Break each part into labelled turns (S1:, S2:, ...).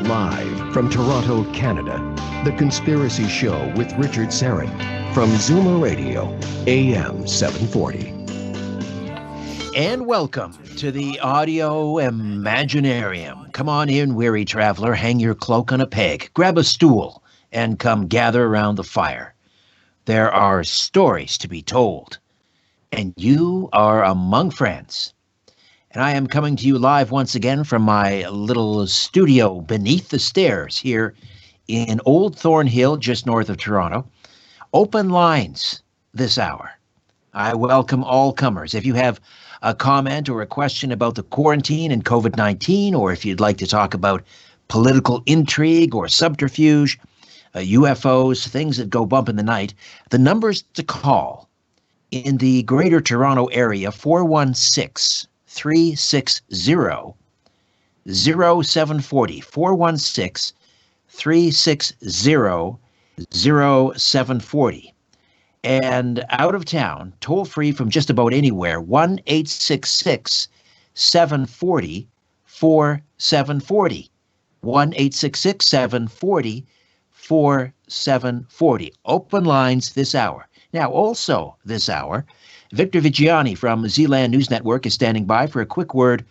S1: Live from Toronto, Canada, The Conspiracy Show with Richard Serrett from Zoomer Radio, AM 740.
S2: And welcome to the Audio Imaginarium. Come on in, weary traveler, hang your cloak on a peg, grab a stool, and come gather around the fire. There are stories to be told, and you are among friends. And I am coming to you live once again from my little studio beneath the stairs here in Old Thornhill, just north of Toronto. Open lines this hour. I welcome all comers. If you have a comment or a question about the quarantine and COVID-19, or if you'd like to talk about political intrigue or subterfuge, UFOs, things that go bump in the night, the numbers to call in the Greater Toronto Area, 416-360-0740, 416-360-0740. And out of town, toll free from just about anywhere, 1-866-740-4740, 1-866-740-4740. Open lines this hour. Now, also this hour, Victor Vigiani from Zealand News Network is standing by for a quick word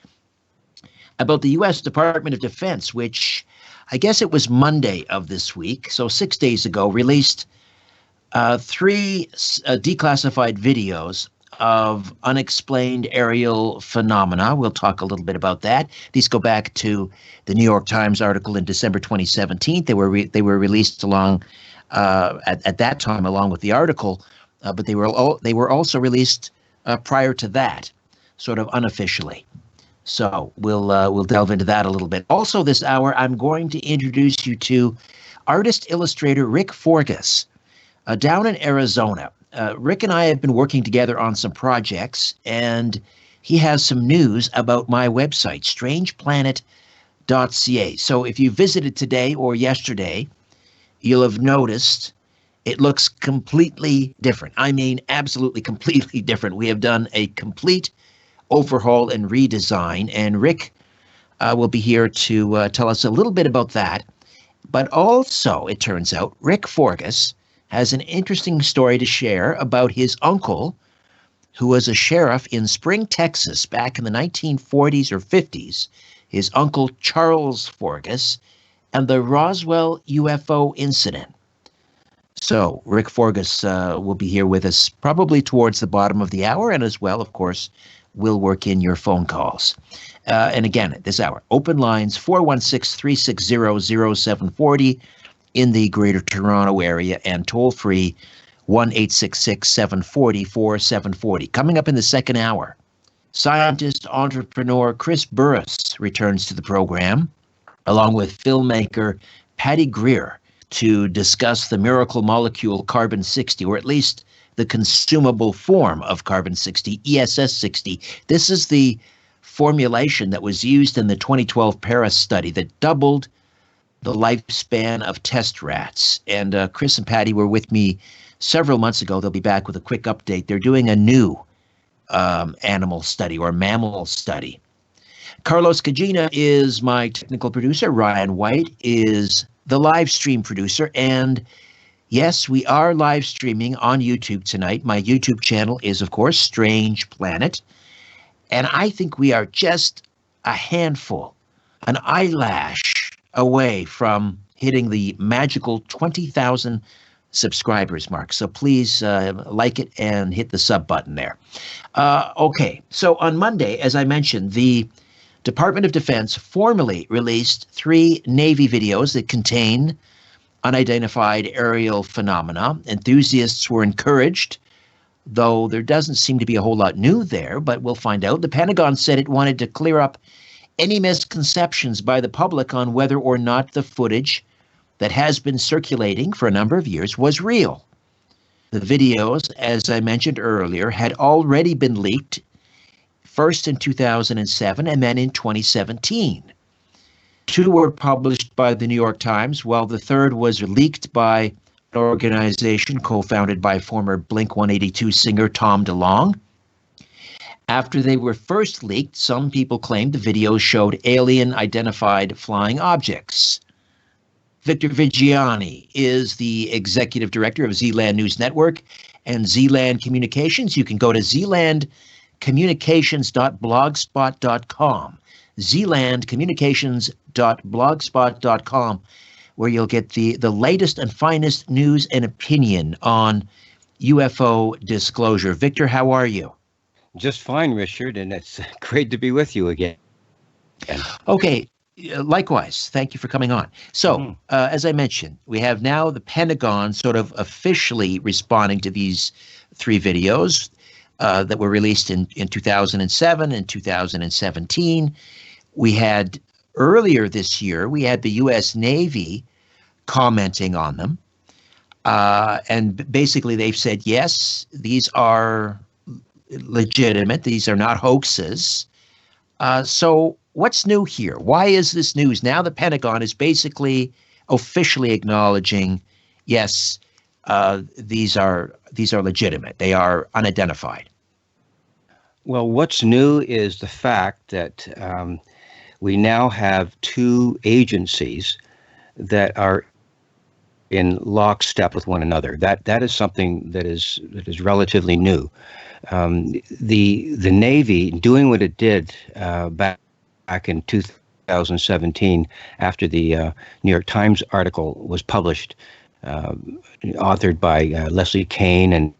S2: about the U.S. Department of Defense, which I guess it was Monday of this week, so 6 days ago, released three declassified videos of unexplained aerial phenomena. We'll talk a little bit about that. These go back to the New York Times article in December 2017. They were released along at that time along with the article, but they were also released prior to that, sort of unofficially. So we'll delve into that a little bit. Also this hour, I'm going to introduce you to artist illustrator Rick Forgas down in Arizona. Rick and I have been working together on some projects, and he has some news about my website, strangeplanet.ca. So if you visited today or yesterday, you'll have noticed it looks completely different. I mean, absolutely completely different. We have done a complete overhaul and redesign, and Rick will be here to tell us a little bit about that. But also, it turns out, Rick Forgas has an interesting story to share about his uncle, who was a sheriff in Spring, Texas, back in the 1940s or 50s, his uncle Charles Forgas, and the Roswell UFO incident. So Rick Forgas will be here with us probably towards the bottom of the hour, and as well, of course, we'll work in your phone calls. And again, at this hour, open lines, 416-360-0740 in the Greater Toronto Area, and toll-free 1-866-740-4740. Coming up in the second hour, scientist, entrepreneur Chris Burres returns to the program, along with filmmaker Patty Greer, to discuss the miracle molecule carbon-60, or at least the consumable form of carbon-60, ESS-60. This is the formulation that was used in the 2012 Paris study that doubled the lifespan of test rats. And Chris and Patty were with me several months ago. They'll be back with a quick update. They're doing a new animal study or mammal study. Carlos Cagina is my technical producer. Ryan White is the live stream producer. And yes, we are live streaming on YouTube tonight. My YouTube channel is, of course, Strange Planet. And I think we are just a handful, an eyelash away from hitting the magical 20,000 subscribers mark. So please like it and hit the sub button there. Okay, so on Monday, as I mentioned, the Department of Defense formally released 3 Navy videos that contain unidentified aerial phenomena. Enthusiasts were encouraged, though there doesn't seem to be a whole lot new there, but we'll find out. The Pentagon said it wanted to clear up any misconceptions by the public on whether or not the footage that has been circulating for a number of years was real. The videos, as I mentioned earlier, had already been leaked, first in 2007 and then in 2017. 2 were published by the New York Times, while the third was leaked by an organization co-founded by former Blink-182 singer Tom DeLonge. After they were first leaked, some people claimed the videos showed alien-identified flying objects. Victor Vigiani is the executive director of Zealand News Network and Zealand Communications. You can go to zealandcommunications.blogspot.com, zealandcommunications.blogspot.com, where you'll get the latest and finest news and opinion on UFO disclosure. Victor, how are you?
S3: Just fine, Richard, and it's great to be with you again.
S2: Okay, likewise. Thank you for coming on. So, as I mentioned, we have now the Pentagon sort of officially responding to these three videos that were released in 2007 and 2017. We had earlier this year, we had the U.S. Navy commenting on them. And basically they've said, yes, these are legitimate. These are not hoaxes. So what's new here? Why is this news? Now the Pentagon is basically officially acknowledging, yes, these are legitimate. They are unidentified.
S3: Well, what's new is the fact that we now have two agencies that are in lockstep with one another. That is something that is relatively new. The Navy doing what it did back in 2017 after the New York Times article was published, authored by Leslie Kean and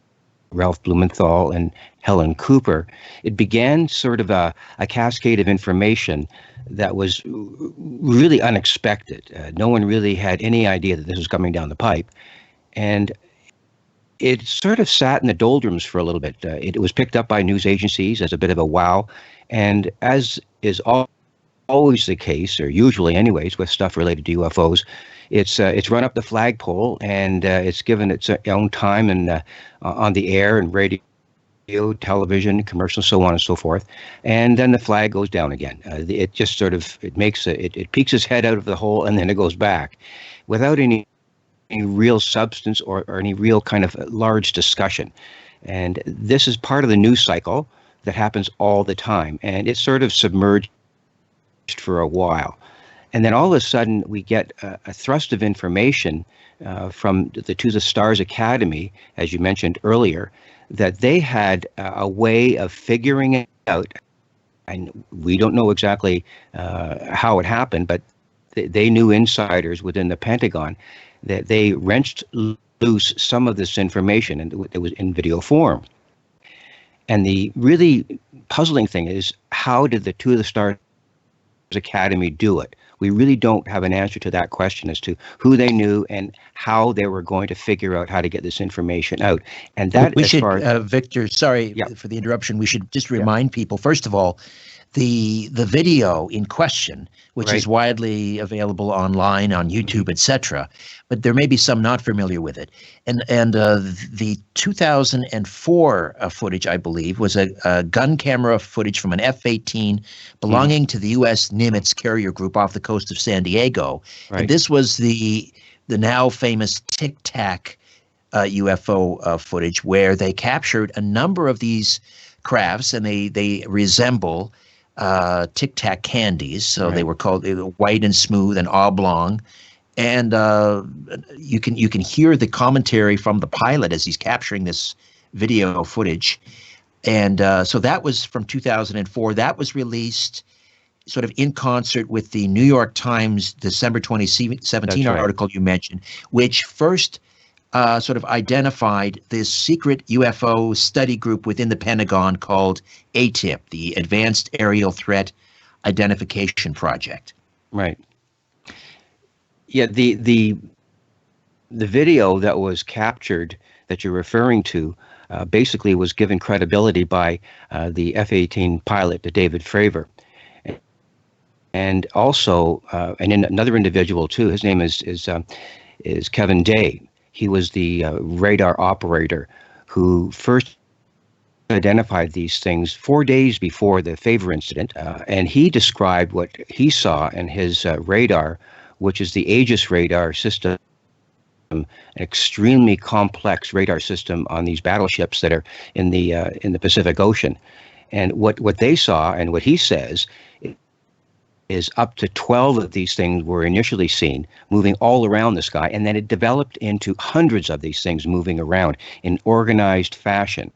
S3: Ralph Blumenthal and Helen Cooper. It began sort of a cascade of information that was really unexpected. No one really had any idea that this was coming down the pipe. And it sort of sat in the doldrums for a little bit. It was picked up by news agencies as a bit of a wow. And as is always the case, or usually anyways, with stuff related to UFOs, it's run up the flagpole, and it's given its own time and on the air and radio, television, commercials, so on and so forth, and then the flag goes down again. It just sort of it peeks its head out of the hole, and then it goes back, without any real substance or any real kind of large discussion. And this is part of the news cycle that happens all the time, and it's sort of submerged for a while. And then all of a sudden we get a thrust of information from the To the Stars Academy, as you mentioned earlier, that they had a way of figuring it out. And we don't know exactly how it happened, but they knew, insiders within the Pentagon, that they wrenched loose some of this information, and it was in video form. And the really puzzling thing is, how did the To the Stars Academy do it? We really don't have an answer to that question as to who they knew and how they were going to figure out how to get this information out. And that
S2: we should, Victor, sorry for the interruption. We should just remind people, first of all, the video in question, which is widely available online on YouTube, etc. But there may be some not familiar with it. And the 2004 footage, I believe, was a gun camera footage from an F-18 belonging to the U.S. Nimitz carrier group off the coast of San Diego. Right. And this was the now famous Tic Tac UFO footage, where they captured a number of these crafts, and they resemble Tic Tac candies. So they were called white and smooth and oblong. And you can hear the commentary from the pilot as he's capturing this video footage. And so that was from 2004. That was released sort of in concert with the New York Times December 2017 article you mentioned, which first sort of identified this secret UFO study group within the Pentagon called ATIP, the Advanced Aerial Threat Identification Project.
S3: Right. Yeah, the video that was captured that you're referring to basically was given credibility by the F-18 pilot, David Fravor, and also another individual too. His name is Kevin Day. He was the radar operator who first identified these things 4 days before the Fravor incident, and he described what he saw in his radar, which is the Aegis radar system, an extremely complex radar system on these battleships that are in the Pacific Ocean. And what they saw, and what he says, is up to 12 of these things were initially seen moving all around the sky, and then it developed into hundreds of these things moving around in organized fashion.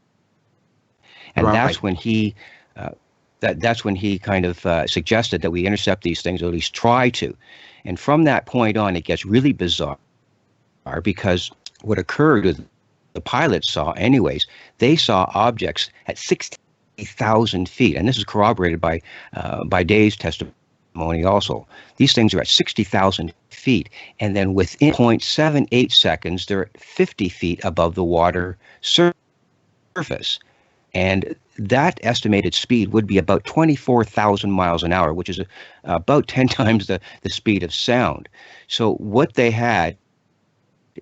S3: And
S2: Right.
S3: that's when he kind of suggested that we intercept these things, or at least try to. And from that point on, it gets really bizarre, because what occurred with the pilots saw anyways, they saw objects at 60,000 feet. And this is corroborated by Dave's testimony also. These things are at 60,000 feet. And then within 0.78 seconds, they're at 50 feet above the water surface. And that estimated speed would be about 24,000 miles an hour, which is about 10 times the speed of sound. So what they had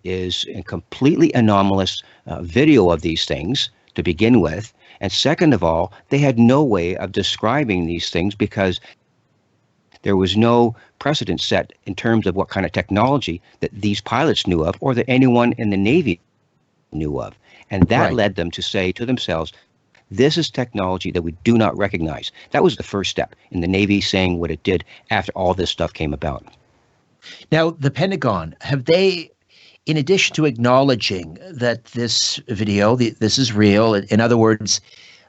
S3: is a completely anomalous video of these things to begin with. And second of all, they had no way of describing these things because there was no precedent set in terms of what kind of technology that these pilots knew of, or that anyone in the Navy knew of. And that led them to say to themselves, this is technology that we do not recognize. That was the first step in the Navy saying what it did after all this stuff came about.
S2: Now, the Pentagon, have they, in addition to acknowledging that this video, this is real, in other words,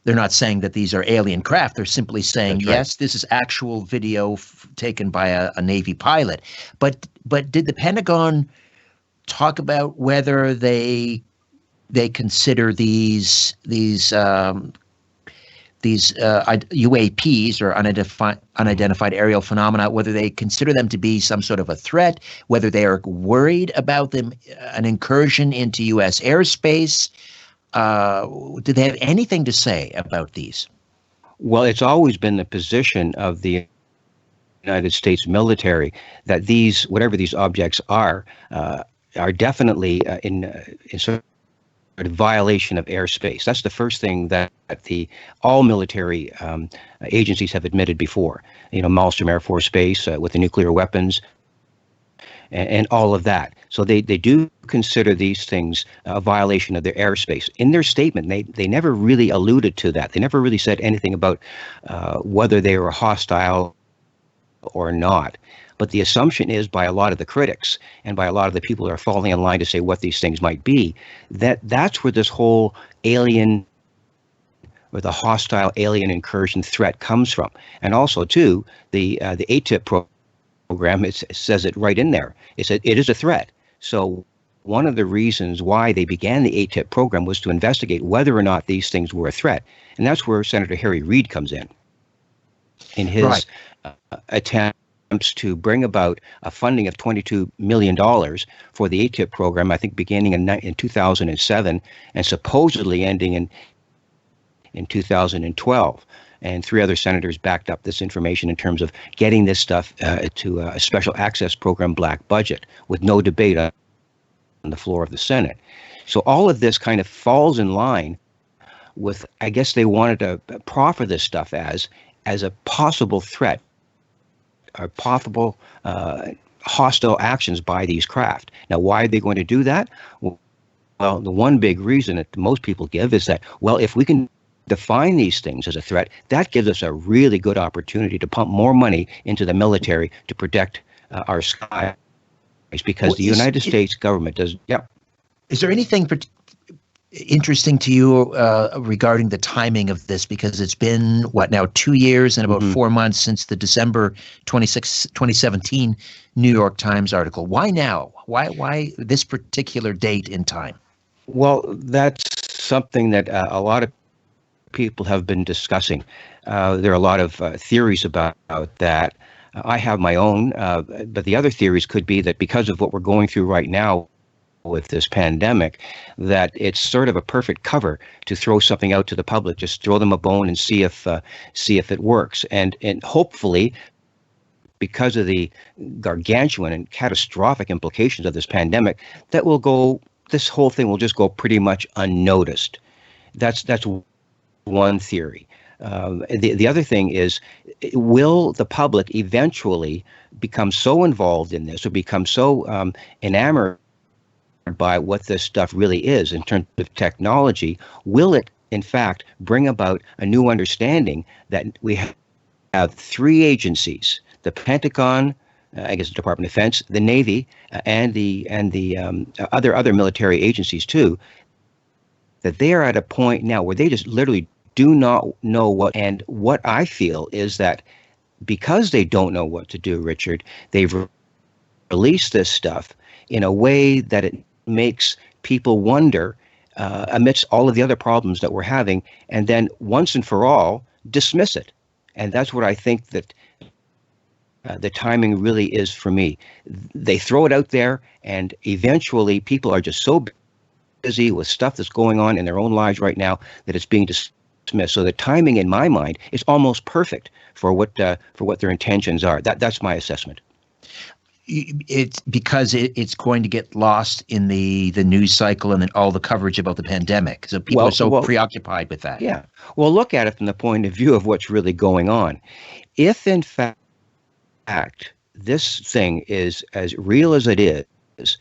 S2: they're not saying that these are alien craft, they're simply saying, yes, this is actual video taken by a Navy pilot. But did the Pentagon talk about whether they consider these UAPs, or unidentified aerial phenomena, whether they consider them to be some sort of a threat, whether they are worried about them, an incursion into U.S. airspace? Do they have anything to say about these?
S3: Well, it's always been the position of the United States military that these, whatever these objects are definitely in sort of violation of airspace. That's the first thing that all military agencies have admitted before. Malmstrom Air Force Base with the nuclear weapons and all of that. So they do consider these things a violation of their airspace. In their statement, they never really alluded to that. They never really said anything about whether they were hostile or not. But the assumption is, by a lot of the critics and by a lot of the people that are falling in line to say what these things might be, that's where this whole alien, or the hostile alien incursion threat comes from. And also, too, the ATIP program, it says it right in there. It is a threat. So one of the reasons why they began the ATIP program was to investigate whether or not these things were a threat. And that's where Senator Harry Reid comes in his attempt to bring about a funding of $22 million for the ATIP program, I think beginning in 2007 and supposedly ending in 2012. And 3 other senators backed up this information in terms of getting this stuff to a special access program black budget with no debate on the floor of the Senate. So all of this kind of falls in line with, I guess they wanted to proffer this stuff as a possible threat, or possible hostile actions by these craft. Now, why are they going to do that? Well, the one big reason that most people give is that, well, if we can define these things as a threat, that gives us a really good opportunity to pump more money into the military to protect our skies, because the United States government does. Yeah.
S2: Is there anything interesting to you regarding the timing of this? Because it's been, 2 years and about 4 months since the December 26, 2017 New York Times article. Why now? Why this particular date in time?
S3: Well, that's something that a lot of people have been discussing. There are a lot of theories about that. I have my own, but the other theories could be that because of what we're going through right now with this pandemic, that it's sort of a perfect cover to throw something out to the public. Just throw them a bone and see if it works. And hopefully, because of the gargantuan and catastrophic implications of this pandemic, this whole thing will just go pretty much unnoticed. That's one theory. The other thing is, will the public eventually become so involved in this, or become so enamored by what this stuff really is in terms of technology? Will it, in fact, bring about a new understanding that we have 3 agencies the Pentagon, I guess the Department of Defense, the Navy, and the other military agencies too, that they are at a point now where they just literally do not know what. And what I feel is that because they don't know what to do, Richard, they've released this stuff in a way that it makes people wonder, amidst all of the other problems that we're having, and then once and for all dismiss it. And that's what I think that the timing really is for me. They throw it out there, and eventually people are just so busy with stuff that's going on in their own lives right now that it's being dismissed. So the timing, in my mind, is almost perfect for what their intentions are. That's my assessment.
S2: It's because it's going to get lost in the news cycle and then all the coverage about the pandemic. So people are so preoccupied with that.
S3: Yeah. Well, look at it from the point of view of what's really going on. If in fact this thing is as real as it is,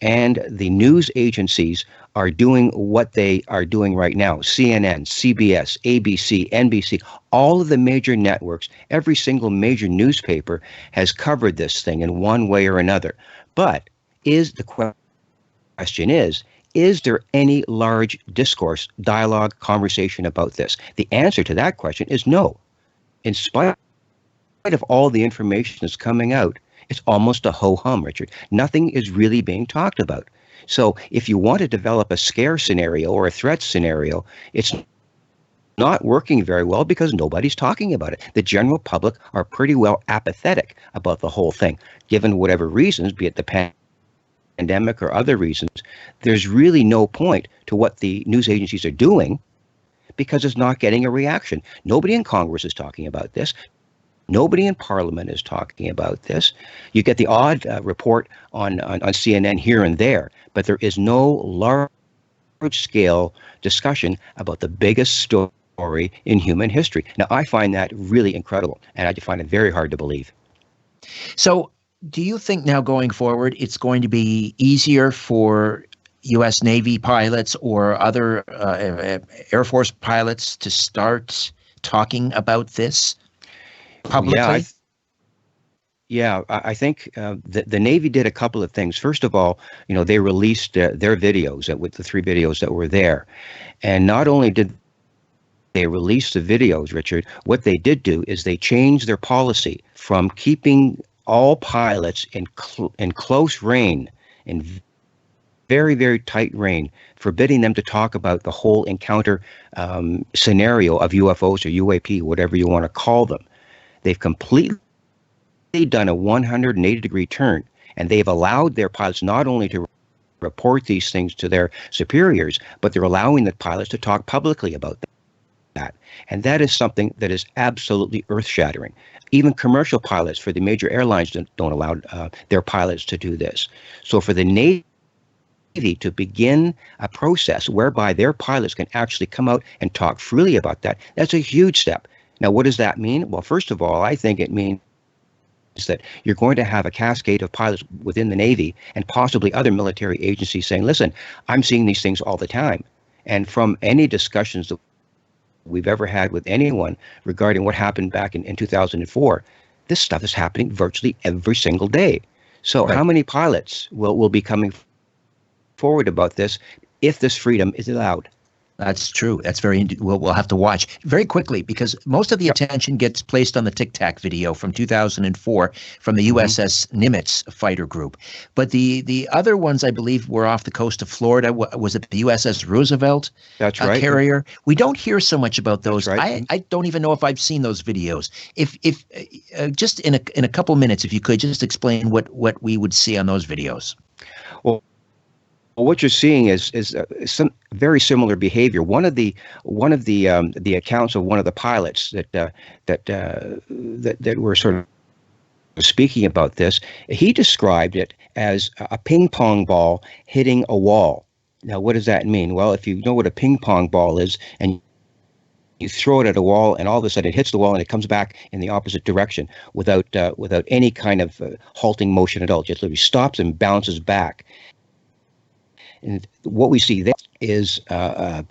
S3: and the news agencies are doing what they are doing right now, CNN, CBS, ABC, NBC, all of the major networks, every single major newspaper has covered this thing in one way or another. But the question is there any large discourse, dialogue, conversation about this? The answer to that question is no. In spite of all the information that's coming out, it's almost a ho-hum, Richard. Nothing is really being talked about. So if you want to develop a scare scenario or a threat scenario, it's not working very well because nobody's talking about it. The general public are pretty well apathetic about the whole thing, given whatever reasons, be it the pandemic or other reasons. There's really no point to what the news agencies are doing because it's not getting a reaction. Nobody in Congress is talking about this. Nobody in Parliament is talking about this. You get the odd report on CNN here and there, but there is no large-scale discussion about the biggest story in human history. Now, I find that really incredible, and I find it very hard to believe.
S2: So, do you think now going forward, it's going to be easier for U.S. Navy pilots or other Air Force pilots to start talking about this publicly?
S3: I think the Navy did a couple of things. First of all, they released their videos with the 3 videos that were there. And not only did they release the videos, Richard, what they did do is they changed their policy from keeping all pilots in close rein, in very, very tight rein, forbidding them to talk about the whole encounter scenario of UFOs or UAP, whatever you want to call them. They've completely done a 180-degree turn, and they've allowed their pilots not only to report these things to their superiors, but they're allowing the pilots to talk publicly about that. And that is something that is absolutely earth-shattering. Even commercial pilots for the major airlines don't allow their pilots to do this. So for the Navy to begin a process whereby their pilots can actually come out and talk freely about that, that's a huge step. Now, what does that mean? Well, first of all, I think it means that you're going to have a cascade of pilots within the Navy and possibly other military agencies saying, listen, I'm seeing these things all the time. And from any discussions that we've ever had with anyone regarding what happened back in 2004, this stuff is happening virtually every single day. So How many pilots will be coming forward about this if this freedom is allowed?
S2: That's true. That's we'll have to watch very quickly because most of the attention gets placed on the Tic Tac video from 2004 from the USS Nimitz fighter group. But the other ones, I believe, were off the coast of Florida. Was it the USS Roosevelt carrier? We don't hear so much about those. Right. I don't even know if I've seen those videos. If just in a couple minutes, if you could just explain what we would see on those videos.
S3: Well, what you're seeing is some very similar behavior. One of the accounts of one of the pilots that were sort of speaking about this, he described it as a ping pong ball hitting a wall. Now, what does that mean? Well, if you know what a ping pong ball is, and you throw it at a wall, and all of a sudden it hits the wall and it comes back in the opposite direction without any kind of halting motion at all. It just literally stops and bounces back. And what we see there is, I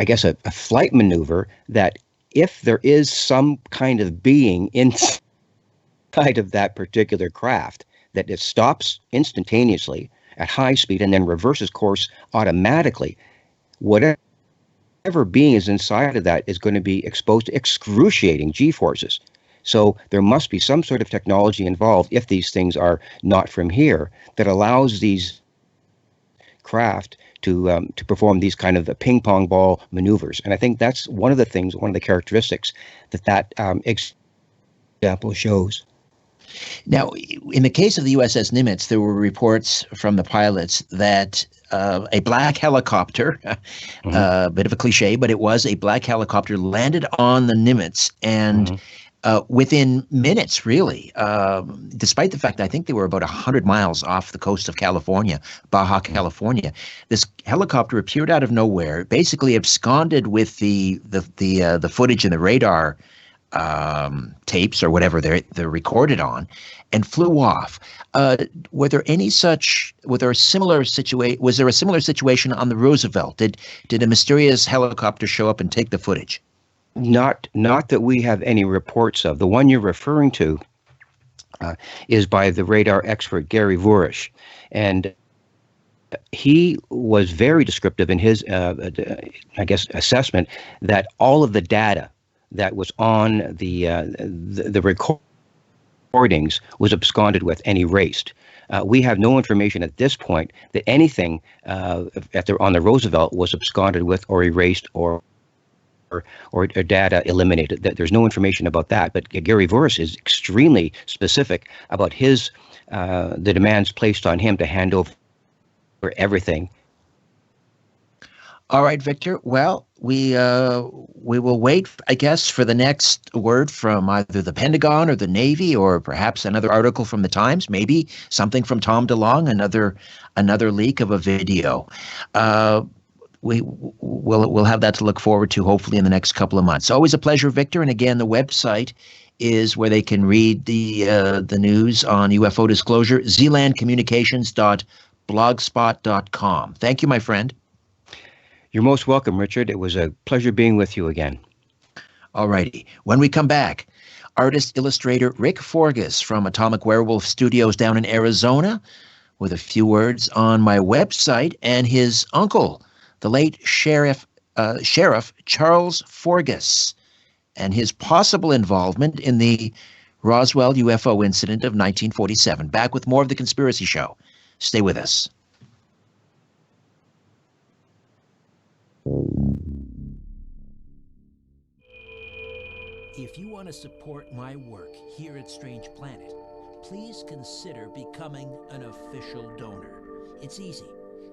S3: guess, a flight maneuver that if there is some kind of being inside inside of that particular craft that it stops instantaneously at high speed and then reverses course automatically. Whatever being is inside of that is going to be exposed to excruciating G-forces. So there must be some sort of technology involved, if these things are not from here, that allows these craft to perform these kind of ping pong ball maneuvers. And I think that's one of the things, one of the characteristics that example shows.
S2: Now, in the case of the USS Nimitz, there were reports from the pilots that a black helicopter, a bit of a cliche, but it was a black helicopter, landed on the Nimitz, and within minutes, really, despite the fact that I think they were about 100 miles off the coast of California, Baja California, this helicopter appeared out of nowhere, basically absconded with the footage and the radar tapes or whatever they're recorded on, and flew off. Was there a similar situation on the Roosevelt? Did a mysterious helicopter show up and take the footage?
S3: Not that we have any reports of. The one you're referring to is by the radar expert Gary Burres, and he was very descriptive in his, assessment that all of the data that was on the recordings was absconded with and erased. We have no information at this point that anything on the Roosevelt was absconded with or erased or data eliminated. There's no information about that. But Gary Burres is extremely specific about the demands placed on him to hand over everything.
S2: All right, Victor. Well, we will wait, I guess, for the next word from either the Pentagon or the Navy, or perhaps another article from the Times, maybe something from Tom DeLonge, another leak of a video. We'll have that to look forward to, hopefully, in the next couple of months. Always a pleasure, Victor. And again, the website is where they can read the news on UFO disclosure, zealandcommunications.blogspot.com. Thank you, my friend.
S3: You're most welcome, Richard. It was a pleasure being with you again.
S2: All righty. When we come back, artist-illustrator Rick Forgas from Atomic Werewolf Studios down in Arizona with a few words on my website, and his uncle, the late Sheriff Charles Forgas, and his possible involvement in the Roswell UFO incident of 1947. Back with more of The Conspiracy Show. Stay with us.
S4: If you want to support my work here at Strange Planet, please consider becoming an official donor. It's easy.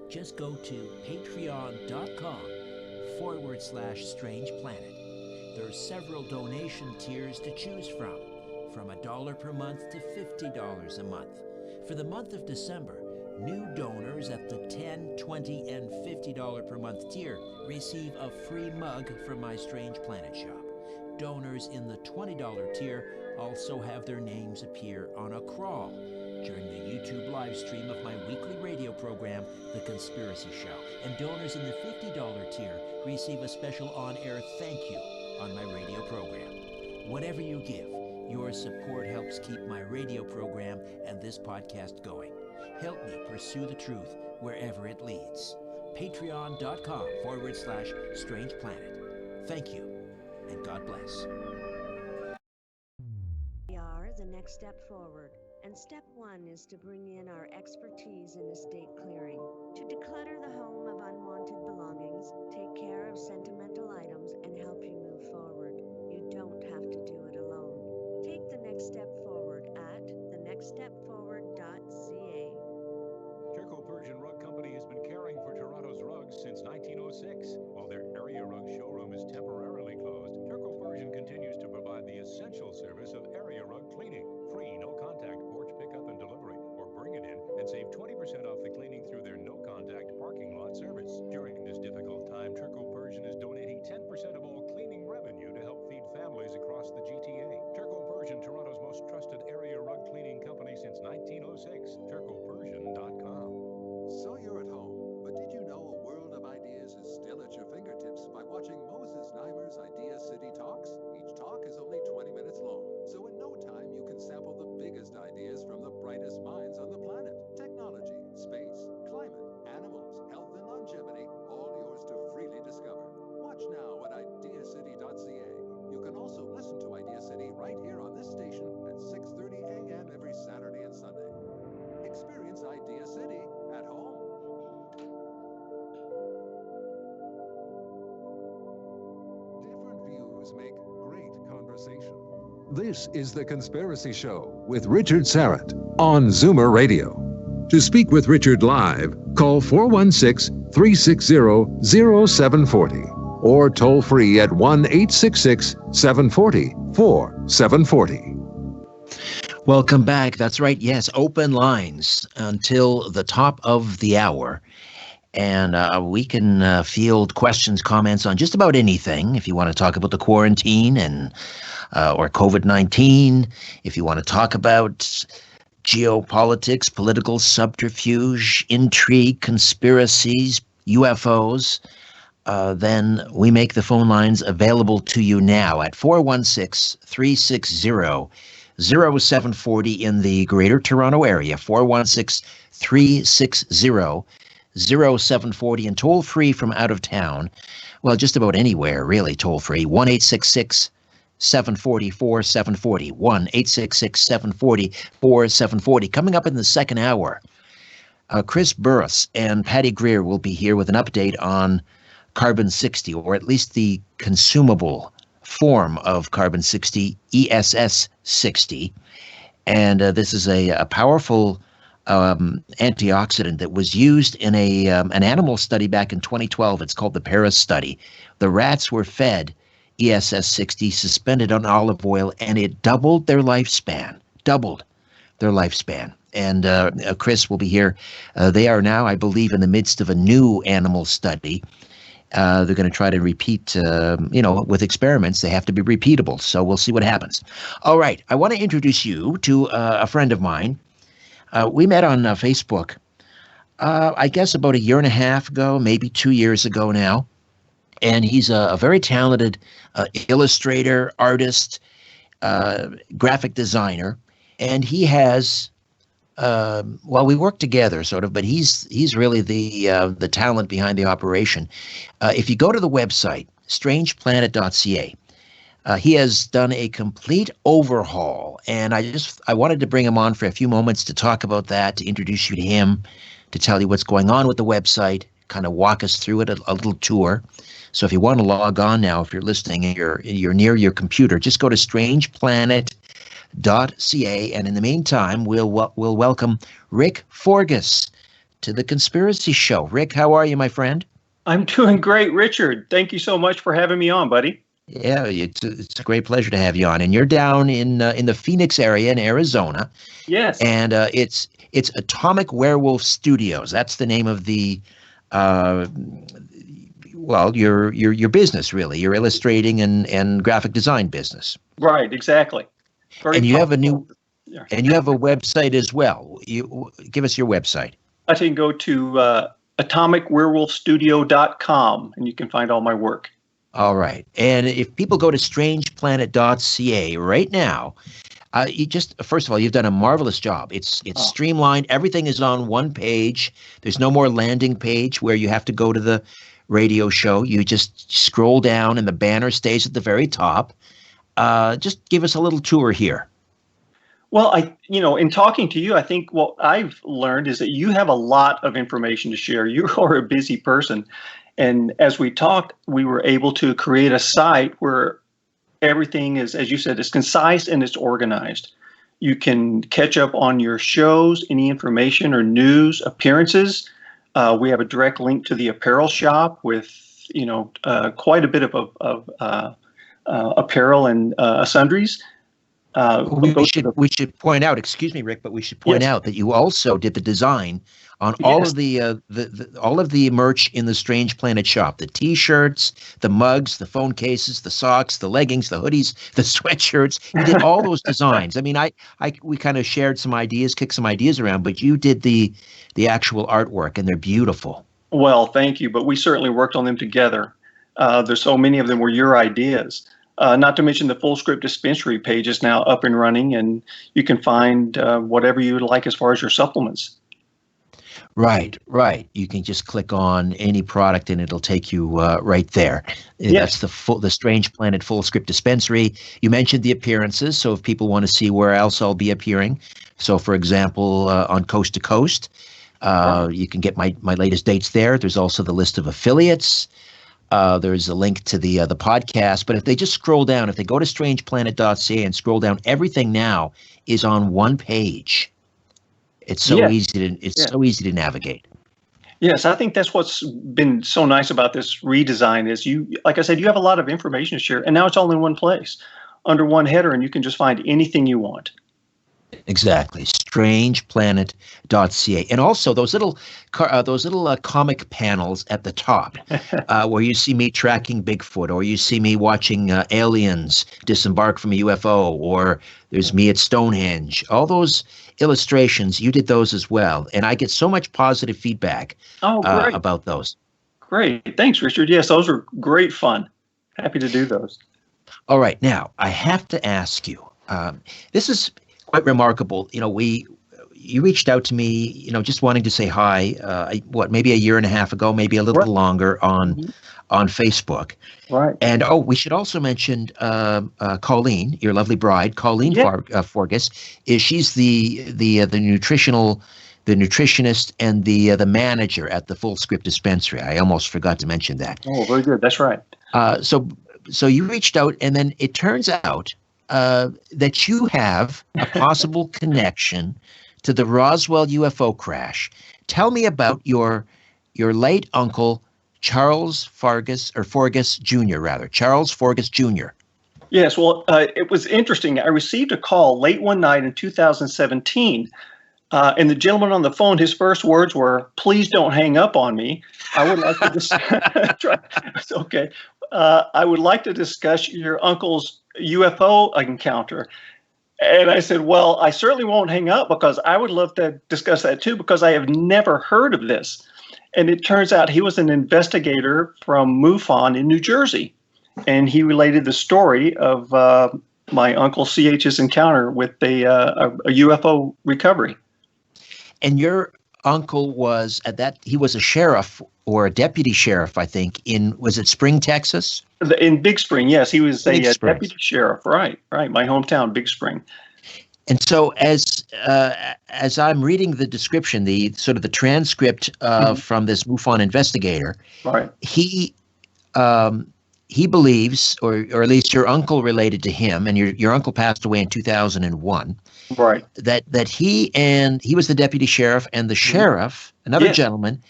S4: Just go to patreon.com/Strange Planet. There are several donation tiers to choose from $1 per month to $50 a month. For the month of December, new donors at the $10, $20, and $50 per month tier receive a free mug from my Strange Planet shop. Donors in the $20 tier also have their names appear on a crawl during the YouTube live stream of my weekly radio program, The Conspiracy Show. And donors in the $50 tier receive a special on-air thank you on my radio program. Whatever you give, your support helps keep my radio program and this podcast going. Help me pursue the truth wherever it leads. Patreon.com/Strange Planet. Thank you, and God bless.
S5: We are the next step forward, and step one is to bring in our expertise in estate clearing, to declutter the home of unwanted belongings, take care of sentimental items, and help you move forward. You don't have to do it alone. Take the next step forward at thenextstepforward.ca.
S6: Turco Persian Rug Company has been caring for Toronto's rugs since 1906. While their area rug showroom is temporarily closed, Turco Persian continues to provide the essential service of area rug cleaning. Free, no-contact porch pickup and delivery, or bring it in and save 20% off the cleaning through their no-contact parking lot service. During this difficult time, Turco Persian is donating 10% of all cleaning make great conversation. This is The Conspiracy Show with Richard Sarrett on Zoomer Radio. To speak with Richard live, call 416-360-0740 or toll free at 1-866-740-4740.
S2: Welcome back. That's right. Yes, open lines until the top of the hour. And we can field questions, comments on just about anything. If you want to talk about the quarantine and or COVID-19, if you want to talk about geopolitics, political subterfuge, intrigue, conspiracies, UFOs, then we make the phone lines available to you now at 416-360-0740 in the Greater Toronto Area, 416-360-0740, and toll free from out of town. Well, just about anywhere, really, toll free, 1-866-740-4740, 1-866-740-4740. Coming up in the second hour, Chris Burres and Patty Greer will be here with an update on carbon-60, or at least the consumable form of carbon-60, ESS-60. And this is a powerful antioxidant that was used in an animal study back in 2012. It's called the Burres study. The rats were fed ESS-60 suspended on olive oil, and it doubled their lifespan. And Chris will be here. They are now, I believe, in the midst of a new animal study. They're going to try to repeat, with experiments, they have to be repeatable. So we'll see what happens. All right. I want to introduce you to a friend of mine. We met on Facebook, I guess about a year and a half ago, maybe 2 years ago now. And he's a very talented illustrator, artist, graphic designer. And he has, we work together sort of, but he's really the talent behind the operation. If you go to the website, strangeplanet.ca, he has done a complete overhaul, and I wanted to bring him on for a few moments to talk about that, to introduce you to him, to tell you what's going on with the website, kind of walk us through it, a little tour. So if you want to log on now, if you're listening and you're near your computer, just go to strangeplanet.ca, and in the meantime, we'll welcome Rick Forgas to the Conspiracy Show. Rick, how are you, my friend?
S7: I'm doing great, Richard. Thank you so much for having me on, buddy.
S2: Yeah, it's a great pleasure to have you on. And you're down in the Phoenix area in Arizona.
S7: Yes.
S2: And it's Atomic Werewolf Studios. That's the name of the your business, really. Your illustrating and graphic design business.
S7: Right, exactly.
S2: And you have a website as well. You give us your website.
S7: I can go to atomicwerewolfstudio.com and you can find all my work.
S2: All right. And if people go to strangeplanet.ca right now, first of all, you've done a marvelous job. It's streamlined. Everything is on one page. There's no more landing page where you have to go to the radio show. You just scroll down and the banner stays at the very top. Just give us a little tour here.
S7: Well, in talking to you, I think what I've learned is that you have a lot of information to share. You are a busy person. And as we talked, we were able to create a site where everything is, as you said, is concise and it's organized. You can catch up on your shows, any information or news, appearances. We have a direct link to the apparel shop with, quite a bit of apparel and sundries.
S2: We should point out, excuse me, Rick, but we should point out that you also did the design on all of the merch in the Strange Planet shop: the T-shirts, the mugs, the phone cases, the socks, the leggings, the hoodies, the sweatshirts. You did all those designs. I mean, we kind of shared some ideas, kicked some ideas around, but you did the actual artwork, and they're beautiful.
S7: Well, thank you, but we certainly worked on them together. There's so many of them were your ideas. Not to mention the full script dispensary page is now up and running, and you can find whatever you would like as far as your supplements.
S2: Right. You can just click on any product and it'll take you right there.
S7: Yes.
S2: That's the Strange Planet full script dispensary. You mentioned the appearances, so if people want to see where else I'll be appearing, so for example, on Coast to Coast, you can get my latest dates there. There's also the list of affiliates. There's a link to the podcast. But if they just scroll down, if they go to strangeplanet.ca and scroll down, everything now is on one page. It's so so easy to navigate.
S7: Yes, I think that's what's been so nice about this redesign is like I said, you have a lot of information to share, and now it's all in one place under one header, and you can just find anything you want.
S2: Exactly, strangeplanet.ca, and also those little comic panels at the top, where you see me tracking Bigfoot, or you see me watching aliens disembark from a UFO, or there's me at Stonehenge. All those illustrations, you did those as well, and I get so much positive feedback about those.
S7: Great, thanks, Richard. Yes, those were great fun. Happy to do those.
S2: All right, now I have to ask you. This is quite remarkable. You reached out to me, just wanting to say hi. Maybe a year and a half ago, maybe a little longer on Facebook.
S7: Right.
S2: And we should also mention Colleen, your lovely bride, Colleen Forgas. She's the nutritionist and the manager at the Full Script Dispensary. I almost forgot to mention that.
S7: Oh, very good. That's right.
S2: So you reached out, and then it turns out that you have a possible connection to the Roswell UFO crash. Tell me about your late uncle, Charles Forgas Jr. Charles Forgas Jr.
S7: Yes, well, it was interesting. I received a call late one night in 2017, and the gentleman on the phone, his first words were, "Please don't hang up on me. I would like to I would like to discuss your uncle's UFO encounter." And I said, well, I certainly won't hang up because I would love to discuss that too, because I have never heard of this. And it turns out he was an investigator from MUFON in New Jersey. And he related the story of my uncle CH's encounter with a UFO recovery.
S2: And your uncle was he was a sheriff or a deputy sheriff, I think, was it Spring, Texas?
S7: In Big Spring, yes. He was a deputy sheriff, right, my hometown, Big Spring.
S2: And so as I'm reading the description, the transcript from this MUFON investigator,
S7: right,
S2: he believes, or at least your uncle related to him, and your uncle passed away in 2001.
S7: Right.
S2: That he was the deputy sheriff, and the sheriff, another gentleman,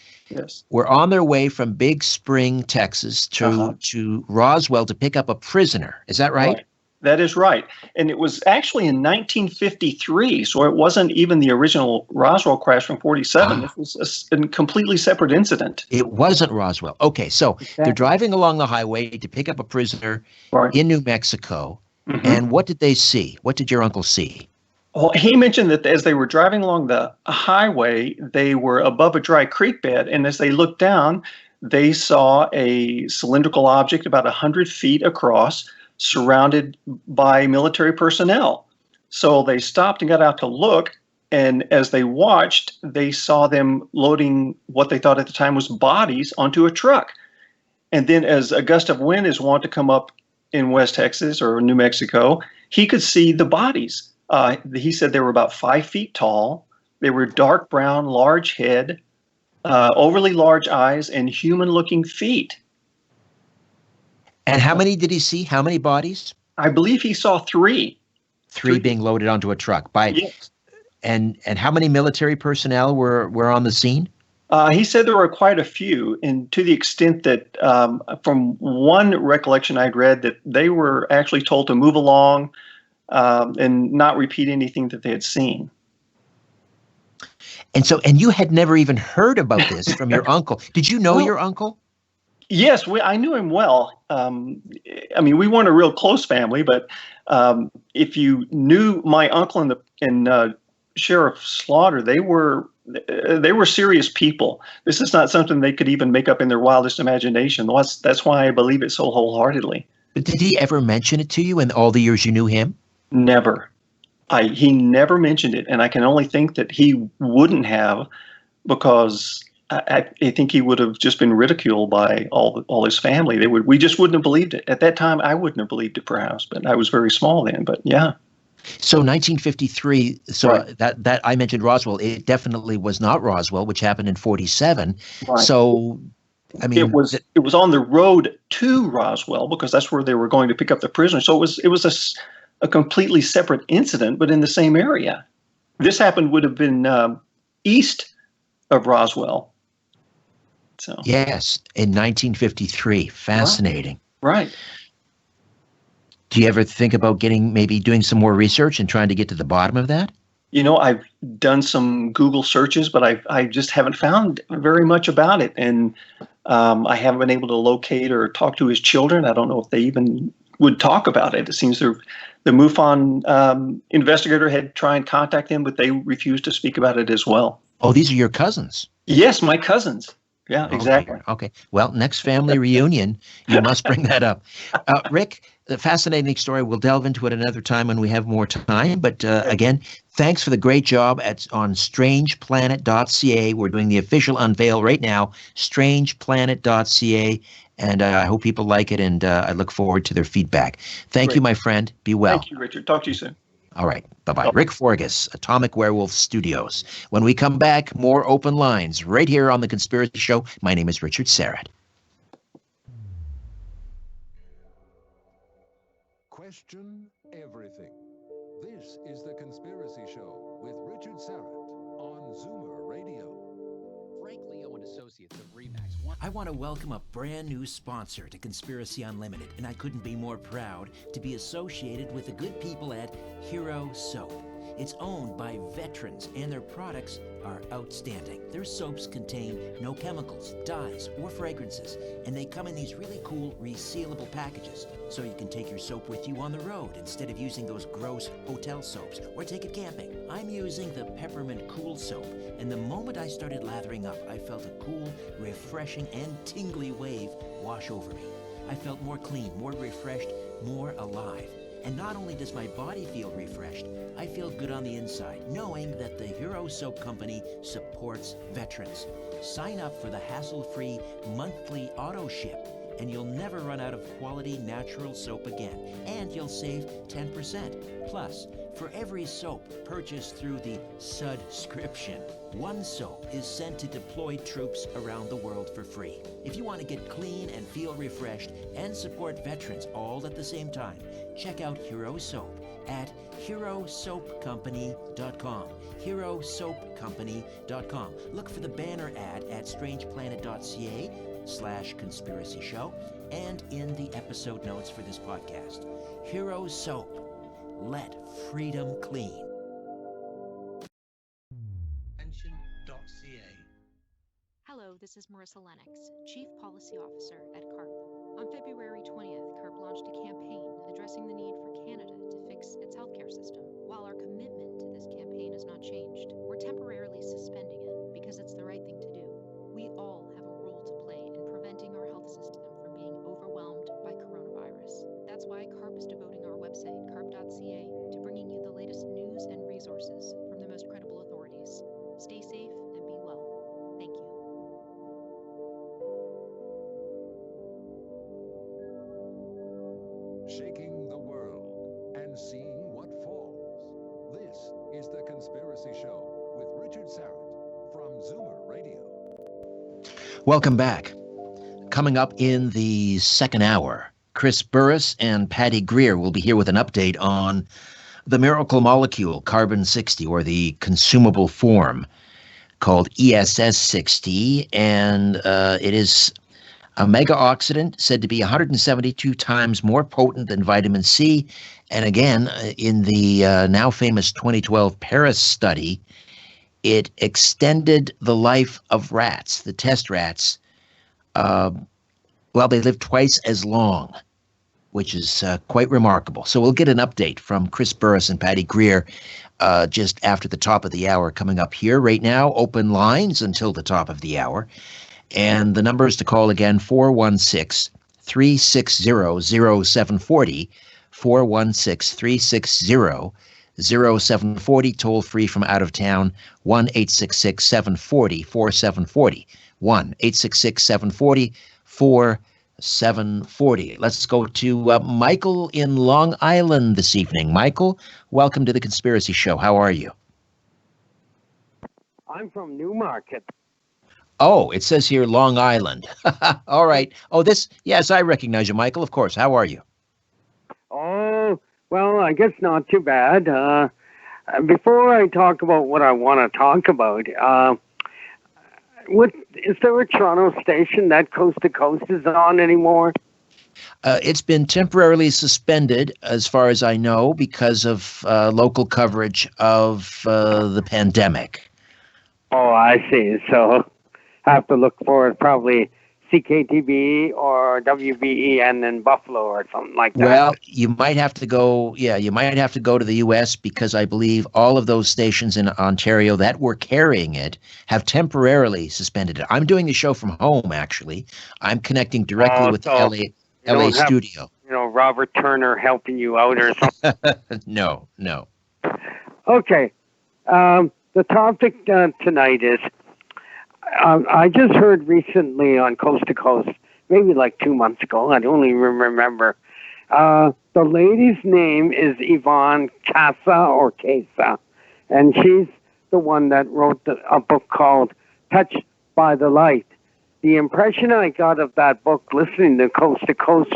S2: were on their way from Big Spring, Texas to Roswell to pick up a prisoner. Is that right?
S7: That is right. And it was actually in 1953, so it wasn't even the original Roswell crash from 47. It was a completely separate incident.
S2: It wasn't Roswell. Okay, so they're driving along the highway to pick up a prisoner in New Mexico. Mm-hmm. And what did they see? What did your uncle see?
S7: Well, he mentioned that as they were driving along the highway, they were above a dry creek bed. And as they looked down, they saw a cylindrical object about 100 feet across, surrounded by military personnel. So they stopped and got out to look. And as they watched, they saw them loading what they thought at the time was bodies onto a truck. And then as a gust of wind is wont to come up in West Texas or New Mexico, he could see the bodies. He said they were about 5 feet tall. They were dark brown, large head, overly large eyes, and human-looking feet.
S2: And how many did he see? How many bodies?
S7: I believe he saw three.
S2: Three being loaded onto a truck.
S7: Yes.
S2: And how many military personnel were on the scene?
S7: He said there were quite a few, and to the extent that from one recollection I'd read that they were actually told to move along and not repeat anything that they had seen.
S2: And you had never even heard about this from your uncle. Did you know your uncle?
S7: Yes, I knew him well. We weren't a real close family, but if you knew my uncle and Sheriff Slaughter, they were serious people. This is not something they could even make up in their wildest imagination. That's why I believe it so wholeheartedly.
S2: But did he ever mention it to you in all the years you knew him?
S7: Never. He never mentioned it, and I can only think that he wouldn't have, because I think he would have just been ridiculed by all his family. We just wouldn't have believed it. At that time, I wouldn't have believed it, perhaps, but I was very small then. But yeah.
S2: So 1953. So right. that I mentioned Roswell. It definitely was not Roswell, which happened in 47.
S7: Right.
S2: So I mean,
S7: it was on the road to Roswell because that's where they were going to pick up the prisoners. So it was a completely separate incident, but in the same area. This would have been east of Roswell. So
S2: yes, in 1953. Fascinating.
S7: Right.
S2: Do you ever think about maybe doing some more research and trying to get to the bottom of that?
S7: I've done some Google searches, but I just haven't found very much about it. And I haven't been able to locate or talk to his children. I don't know if they even would talk about it. It seems the MUFON investigator had tried and contact them, but they refused to speak about it as well.
S2: Oh, these are your cousins?
S7: Yes, my cousins. Yeah, exactly.
S2: Okay. Well, next family reunion, you must bring that up. Rick, a fascinating story. We'll delve into it another time when we have more time. But again, thanks for the great job on strangeplanet.ca. We're doing the official unveil right now, strangeplanet.ca. And I hope people like it, and I look forward to their feedback. Thank you, my friend. Be well.
S7: Thank you, Richard. Talk to you soon.
S2: All right. Bye-bye. Rick Forgus, Atomic Werewolf Studios. When we come back, more open lines right here on The Conspiracy Show. My name is Richard Serrett.
S6: Question everything. This is The Conspiracy Show with Richard Serrett on Zoomer Radio.
S4: Frank Leo and Associates of Remax. I want to welcome a brand new sponsor to Conspiracy Unlimited, and I couldn't be more proud to be associated with the good people at Hero Soap. It's owned by veterans, and their products are outstanding. Their soaps contain no chemicals, dyes, or fragrances, and they come in these really cool resealable packages, so you can take your soap with you on the road instead of using those gross hotel soaps, or take it camping. I'm using the Peppermint Cool Soap, and the moment I started lathering up, I felt a cool, refreshing, and tingly wave wash over me. I felt more clean, more refreshed, more alive. And not only does my body feel refreshed, I feel good on the inside, knowing that the Hero Soap Company supports veterans. Sign up for the hassle-free monthly auto ship, and you'll never run out of quality natural soap again. And you'll save 10%. Plus, for every soap purchased through the subscription, one soap is sent to deployed troops around the world for free. If you want to get clean and feel refreshed and support veterans all at the same time, check out Hero Soap at herosoapcompany.com. herosoapcompany.com. Look for the banner ad at strangeplanet.ca/conspiracy show and in the episode notes for this podcast. Hero Soap. Let freedom clean.
S8: Hello, this is Marissa Lennox, Chief Policy Officer at CARP. On February 20th, CARP launched a campaign addressing the need for Canada to fix its healthcare system. While our commitment to this campaign has not changed, we're temporarily suspending it because it's the right thing to do. We all have a role to play in preventing our health system from being overwhelmed by coronavirus. That's why CARP is devoting our website, carp.ca, to bringing you the latest news and resources from the most credible authorities. Stay safe and be well. Thank you.
S6: Shaking the world and seeing what falls. This is The Conspiracy Show with Richard Serrett from Zoomer Radio.
S2: Welcome back. Coming up in the second hour, Chris Burres and Patty Greer will be here with an update on the miracle molecule carbon-60, or the consumable form called ESS-60, and it is a mega oxidant said to be 172 times more potent than vitamin C. And again, in the now famous 2012 Paris study, it extended the life of rats, the test rats. They lived twice as long, which is quite remarkable. So we'll get an update from Chris Burres and Patty Greer just after the top of the hour coming up here. Right now, open lines until the top of the hour. And the numbers to call again, 416-360-0740, 416-360-0740, toll free from out of town, 1-866-740-4740, 1-866-740-4740. Let's go to Michael in Long Island this evening. Michael, welcome to The Conspiracy Show. How are you?
S9: I'm from Newmarket.
S2: Oh, it says here Long Island. All right. Oh, yes, I recognize you, Michael, of course. How are you?
S9: Oh, well, I guess not too bad. Before I talk about what I want to talk about, is there a Toronto station that Coast to Coast is on anymore?
S2: It's been temporarily suspended, as far as I know, because of local coverage of the pandemic.
S9: Oh, I see. So I have to look for probably CKTB or WBEN in Buffalo or something like that.
S2: Well, you might have to go to the U.S. because I believe all of those stations in Ontario that were carrying it have temporarily suspended it. I'm doing the show from home, actually. I'm connecting directly with the LA studio.
S9: Robert Turner helping you out or something.
S2: No.
S9: Okay. The topic tonight is, I just heard recently on Coast to Coast, maybe like 2 months ago, I don't even remember, the lady's name is Yvonne Casa, and she's the one that wrote a book called Touched by the Light. The impression I got of that book listening to Coast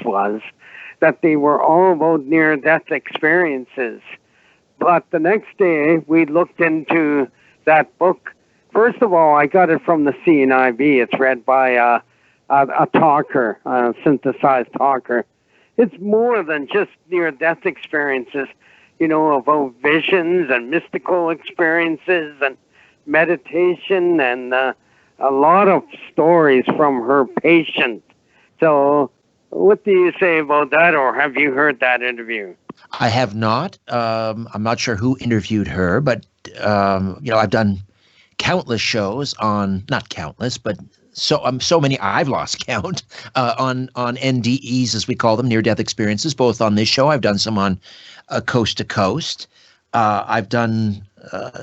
S9: was that they were all about near-death experiences. But the next day, we looked into that book. First of all, I got it from the CNIB. It's read by a talker, a synthesized talker. It's more than just near-death experiences, about visions and mystical experiences and meditation and a lot of stories from her patient. So what do you say about that, or have you heard that interview?
S2: I have not. I'm not sure who interviewed her, but, I've done countless shows on, not countless, but so many I've lost count on NDEs, as we call them, near-death experiences, both on this show. I've done some on Coast to Coast. I've done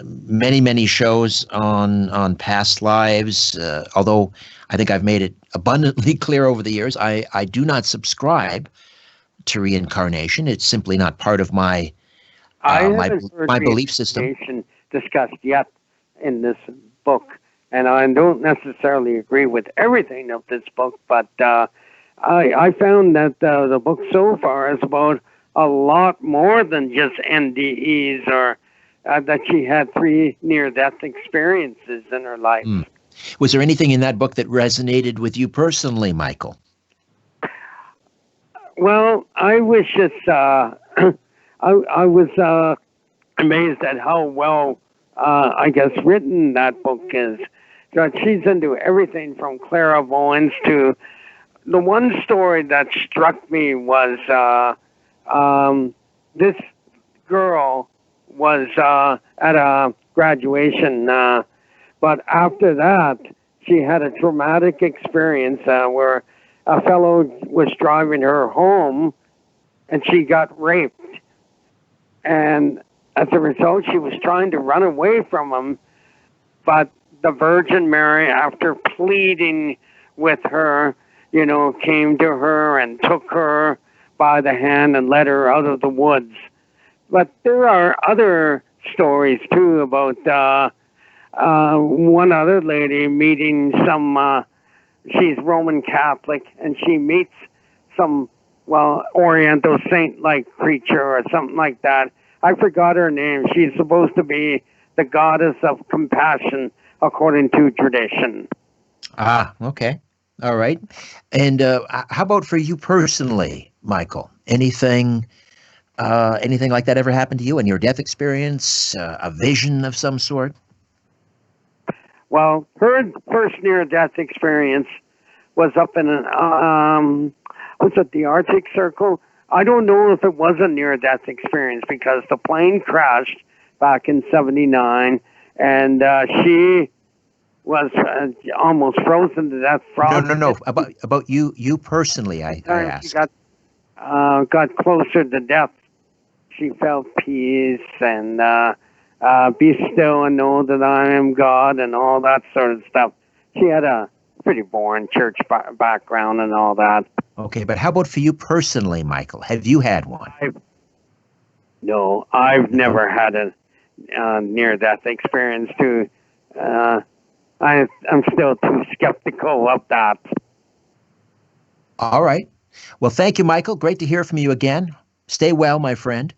S2: many shows on past lives, although I think I've made it abundantly clear over the years, I do not subscribe to reincarnation. It's simply not part of my my belief system
S9: discussed yet in this book, and I don't necessarily agree with everything of this book, but I found that the book so far is about a lot more than just NDEs, or that she had 3 near-death experiences in her life.
S2: Was there anything in that book that resonated with you personally, Michael?
S9: Well, I was just I was amazed at how well I guess written that book is. She's into everything from clairvoyance to the one story that struck me was this girl was at a graduation, but after that she had a traumatic experience where a fellow was driving her home and she got raped. And as a result, she was trying to run away from him, but the Virgin Mary, after pleading with her, came to her and took her by the hand and led her out of the woods. But there are other stories, too, about one other lady meeting she's Roman Catholic, and she meets some, Oriental saint-like creature or something like that. I forgot her name. She's supposed to be the goddess of compassion, according to tradition.
S2: Okay. All right. And how about for you personally, Michael? Anything like that ever happened to you? A near-death experience, a vision of some sort?
S9: Well, her first near-death experience was up in was it the Arctic Circle? I don't know if it was a near-death experience because the plane crashed back in '79, and she was almost frozen to death.
S2: No. About you personally, I asked.
S9: She got closer to death. She felt peace and be still and know that I am God and all that sort of stuff. She had a pretty boring church background and all that.
S2: Okay, but how about for you personally, Michael? Have you had one?
S9: No, I've never had a near-death experience to I'm still too skeptical of that.
S2: All right. Well, thank you, Michael. Great to hear from you again. Stay well, my friend.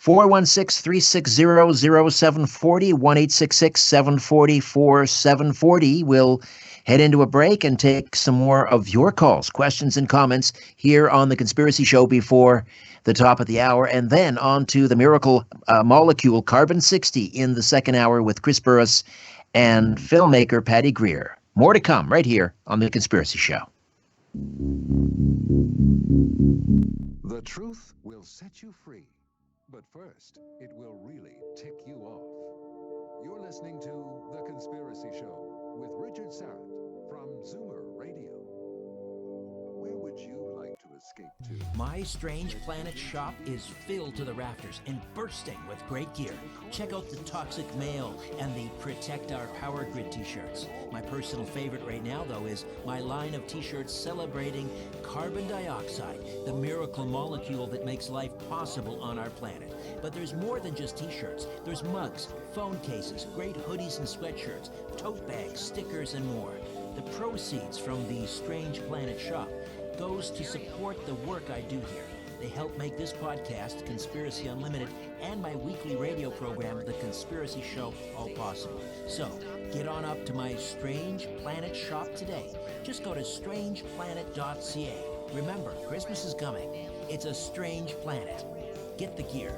S2: 416-360-0740, 1-866-740-4740. We'll head into a break and take some more of your calls, questions, and comments here on The Conspiracy Show before the top of the hour, and then on to the miracle molecule carbon-60 in the second hour with Chris Burres and filmmaker Patty Greer. More to come right here on The Conspiracy Show.
S6: The truth will set you free. But first, it will really tick you off. You're listening to The Conspiracy Show with Richard Serrett from Zoomer Radio. Where would you like to escape to?
S4: My Strange Planet shop is filled to the rafters and bursting with great gear. Check out the Toxic Mail and the Protect Our Power Grid t-shirts. My personal favorite right now, though, is my line of t-shirts celebrating carbon dioxide, the miracle molecule that makes life possible on our planet. But there's more than just t-shirts. There's mugs, phone cases, great hoodies and sweatshirts, tote bags, stickers, and more. The proceeds from the Strange Planet shop goes to support the work I do here. They help make this podcast, Conspiracy Unlimited, and my weekly radio program, The Conspiracy Show, all possible. So, get on up to my Strange Planet shop today. Just go to strangeplanet.ca. Remember, Christmas is coming. It's a strange planet. Get the gear.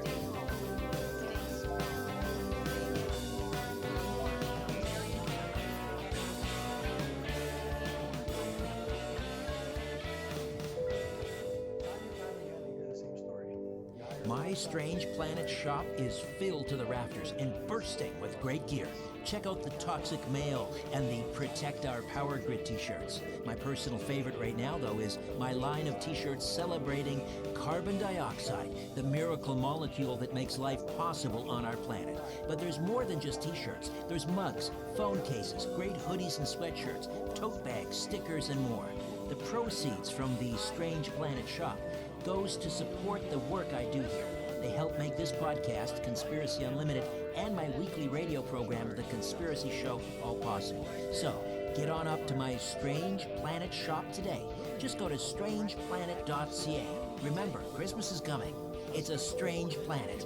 S4: My Strange Planet shop is filled to the rafters and bursting with great gear. Check out the Toxic Mail and the Protect Our Power Grid t-shirts. My personal favorite right now, though, is my line of t-shirts celebrating carbon dioxide, the miracle molecule that makes life possible on our planet. But there's more than just t-shirts. There's mugs, phone cases, great hoodies and sweatshirts, tote bags, stickers, and more. The proceeds from the Strange Planet shop goes to support the work I do here. They help make this podcast, Conspiracy Unlimited, and my weekly radio program, The Conspiracy Show, all possible. So, get on up to my Strange Planet shop today. Just go to strangeplanet.ca. Remember, Christmas is coming. It's a strange planet.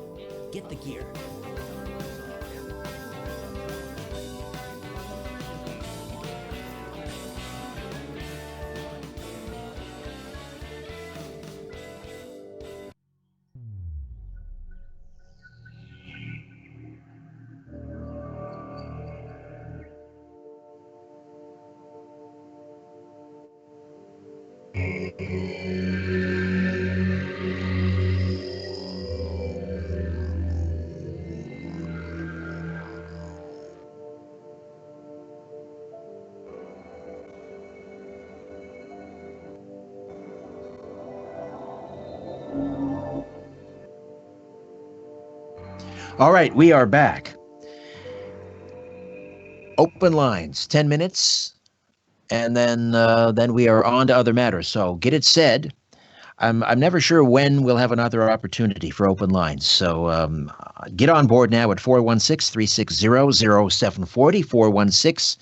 S4: Get the gear.
S2: All right, we are back. Open lines, 10 minutes, and then we are on to other matters. So get it said. I'm never sure when we'll have another opportunity for open lines. So get on board now at 416-360-0740,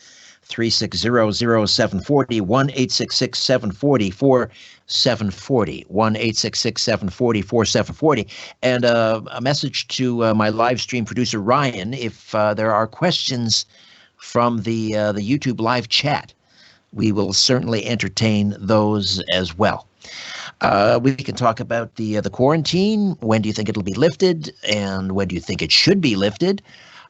S2: 416-360-0740, 1-866-740-4740, 1-866-740-4740. And a message to my live stream producer, Ryan, if there are questions from the YouTube live chat, we will certainly entertain those as well. We can talk about the quarantine. When do you think it'll be lifted, and when do you think it should be lifted?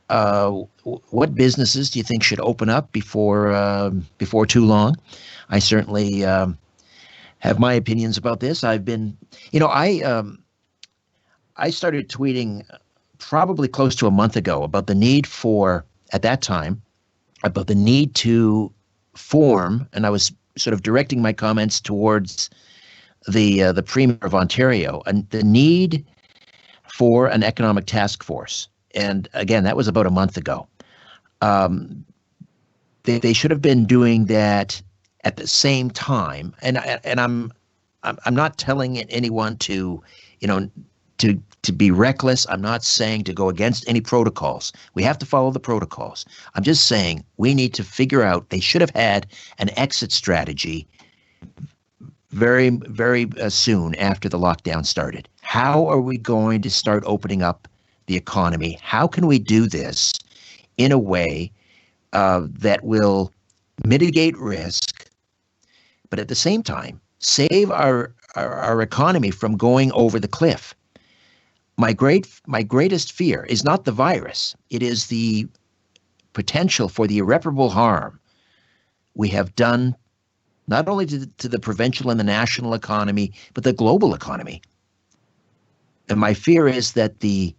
S2: What businesses do you think should open up before too long? I certainly have my opinions about this. I've been, I started tweeting probably close to a month ago about the need to form, and I was sort of directing my comments towards the Premier of Ontario, and the need for an economic task force. And again, that was about a month ago. They should have been doing that at the same time. And I'm not telling anyone to, to be reckless. I'm not saying to go against any protocols. We have to follow the protocols. I'm just saying we need to figure out, they should have had an exit strategy very, very soon after the lockdown started. How are we going to start opening up the economy? How can we do this in a way that will mitigate risk, but at the same time, save our economy from going over the cliff? My greatest fear is not the virus. It is the potential for the irreparable harm we have done not only to the provincial and the national economy, but the global economy. And my fear is that the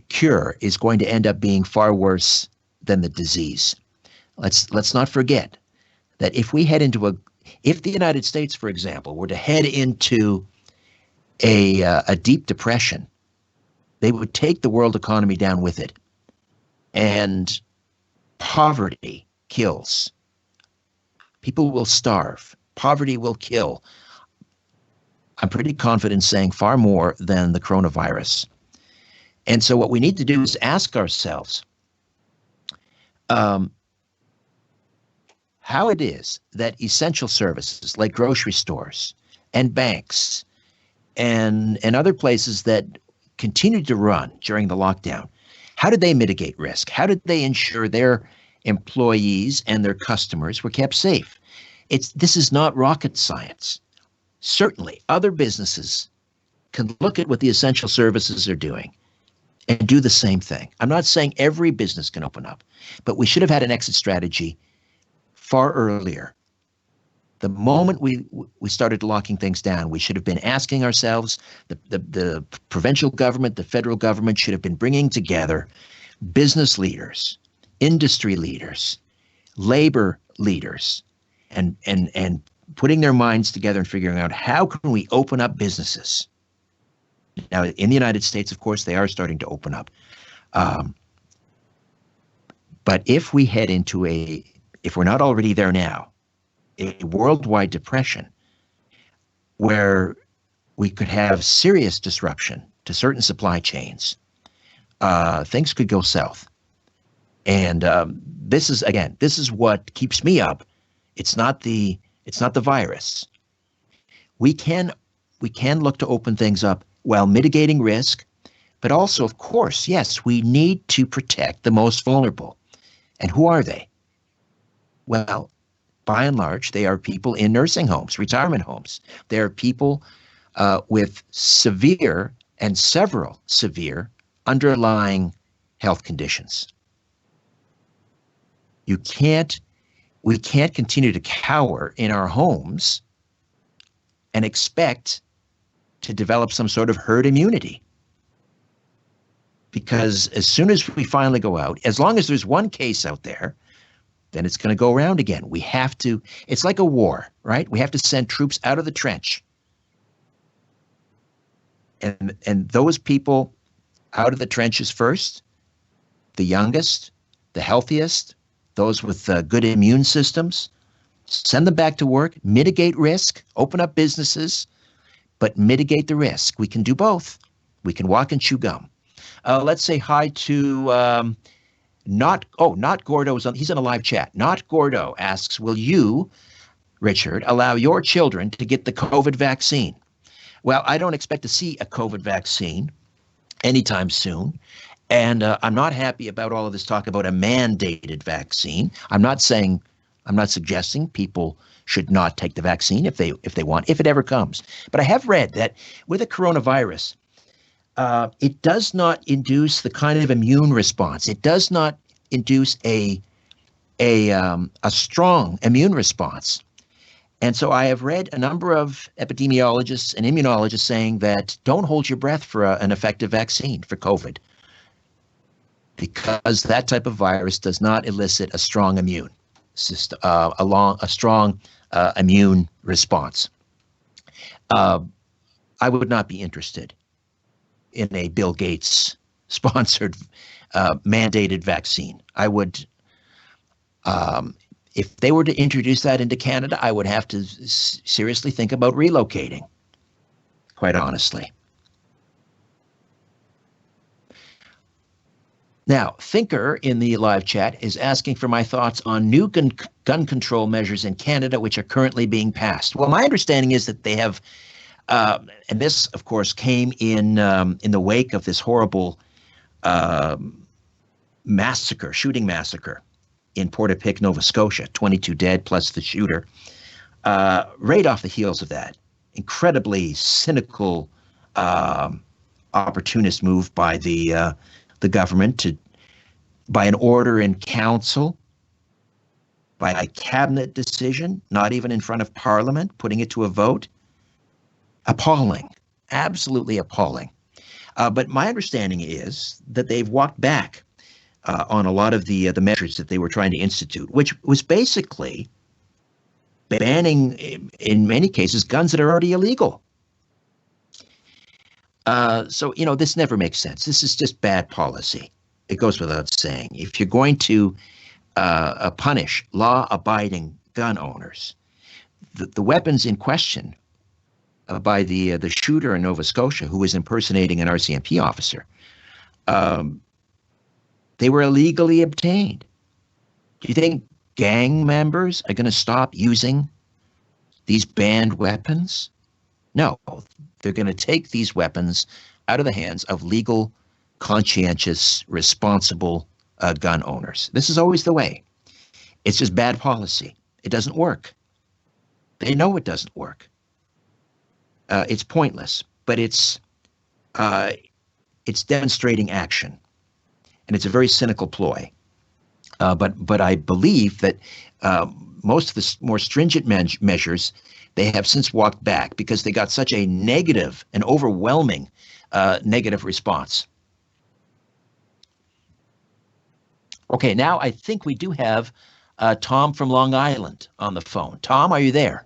S2: cure is going to end up being far worse than the disease. Let's not forget that if the United States, for example, were to head into a deep depression, they would take the world economy down with it. And poverty kills. People will starve. Poverty will kill. I'm pretty confident saying far more than the coronavirus. And so what we need to do is ask ourselves how it is that essential services like grocery stores and banks and other places that continued to run during the lockdown, how did they mitigate risk? How did they ensure their employees and their customers were kept safe? This is not rocket science. Certainly, other businesses can look at what the essential services are doing and do the same thing. I'm not saying every business can open up, but we should have had an exit strategy far earlier. The moment we started locking things down, we should have been asking ourselves, the provincial government, the federal government should have been bringing together business leaders, industry leaders, labor leaders, and putting their minds together and figuring out how can we open up businesses. Now, in the United States, of course, they are starting to open up. But if we head into if we're not already there now, a worldwide depression where we could have serious disruption to certain supply chains, things could go south. And this is what keeps me up. It's not the virus. We can look to open things up while mitigating risk, but also, of course, yes, we need to protect the most vulnerable. And who are they? Well, by and large, they are people in nursing homes, retirement homes. They are people with severe and several severe underlying health conditions. We can't continue to cower in our homes and expect to develop some sort of herd immunity. Because as soon as we finally go out, as long as there's one case out there, then it's going to go around again. We have to, it's like a war, right? We have to send troops out of the trench. And those people out of the trenches first, the youngest, the healthiest, those with good immune systems, send them back to work, mitigate risk, open up businesses, but mitigate the risk. We can do both. We can walk and chew gum. Let's say hi to Not Gordo. He's in a live chat. Not Gordo asks, will you, Richard, allow your children to get the COVID vaccine? Well, I don't expect to see a COVID vaccine anytime soon. And I'm not happy about all of this talk about a mandated vaccine. I'm not suggesting people should not take the vaccine if they want, if it ever comes. But I have read that with a coronavirus, it does not induce the kind of immune response. It does not induce a strong immune response. And so I have read a number of epidemiologists and immunologists saying that don't hold your breath for an effective vaccine for COVID, because that type of virus does not elicit a strong immune system, a strong immune response. I would not be interested in a Bill Gates sponsored mandated vaccine. I would, if they were to introduce that into Canada, I would have to seriously think about relocating, quite honestly. Now, Thinker in the live chat is asking for my thoughts on new gun control measures in Canada, which are currently being passed. Well, my understanding is that they have, and this, of course, came in the wake of this horrible shooting massacre in Portapique, Nova Scotia, 22 dead plus the shooter. Right off the heels of that, incredibly cynical, opportunist move by the government by an order in council, by a cabinet decision, not even in front of Parliament, putting it to a vote. Appalling, absolutely appalling. But my understanding is that they've walked back on a lot of the measures that they were trying to institute, which was basically banning, in many cases, guns that are already illegal. So, this never makes sense. This is just bad policy. It goes without saying. If you're going to punish law-abiding gun owners, the weapons in question by the shooter in Nova Scotia, who was impersonating an RCMP officer, they were illegally obtained. Do you think gang members are going to stop using these banned weapons? No, they're going to take these weapons out of the hands of legal, conscientious, responsible gun owners. This is always the way. It's just bad policy. It doesn't work. They know it doesn't work. It's pointless, but it's demonstrating action, and it's a very cynical ploy. But I believe that most of the more stringent measures they have since walked back because they got such a negative, an overwhelming negative response. Okay, now I think we do have Tom from Long Island on the phone. Tom, are you there?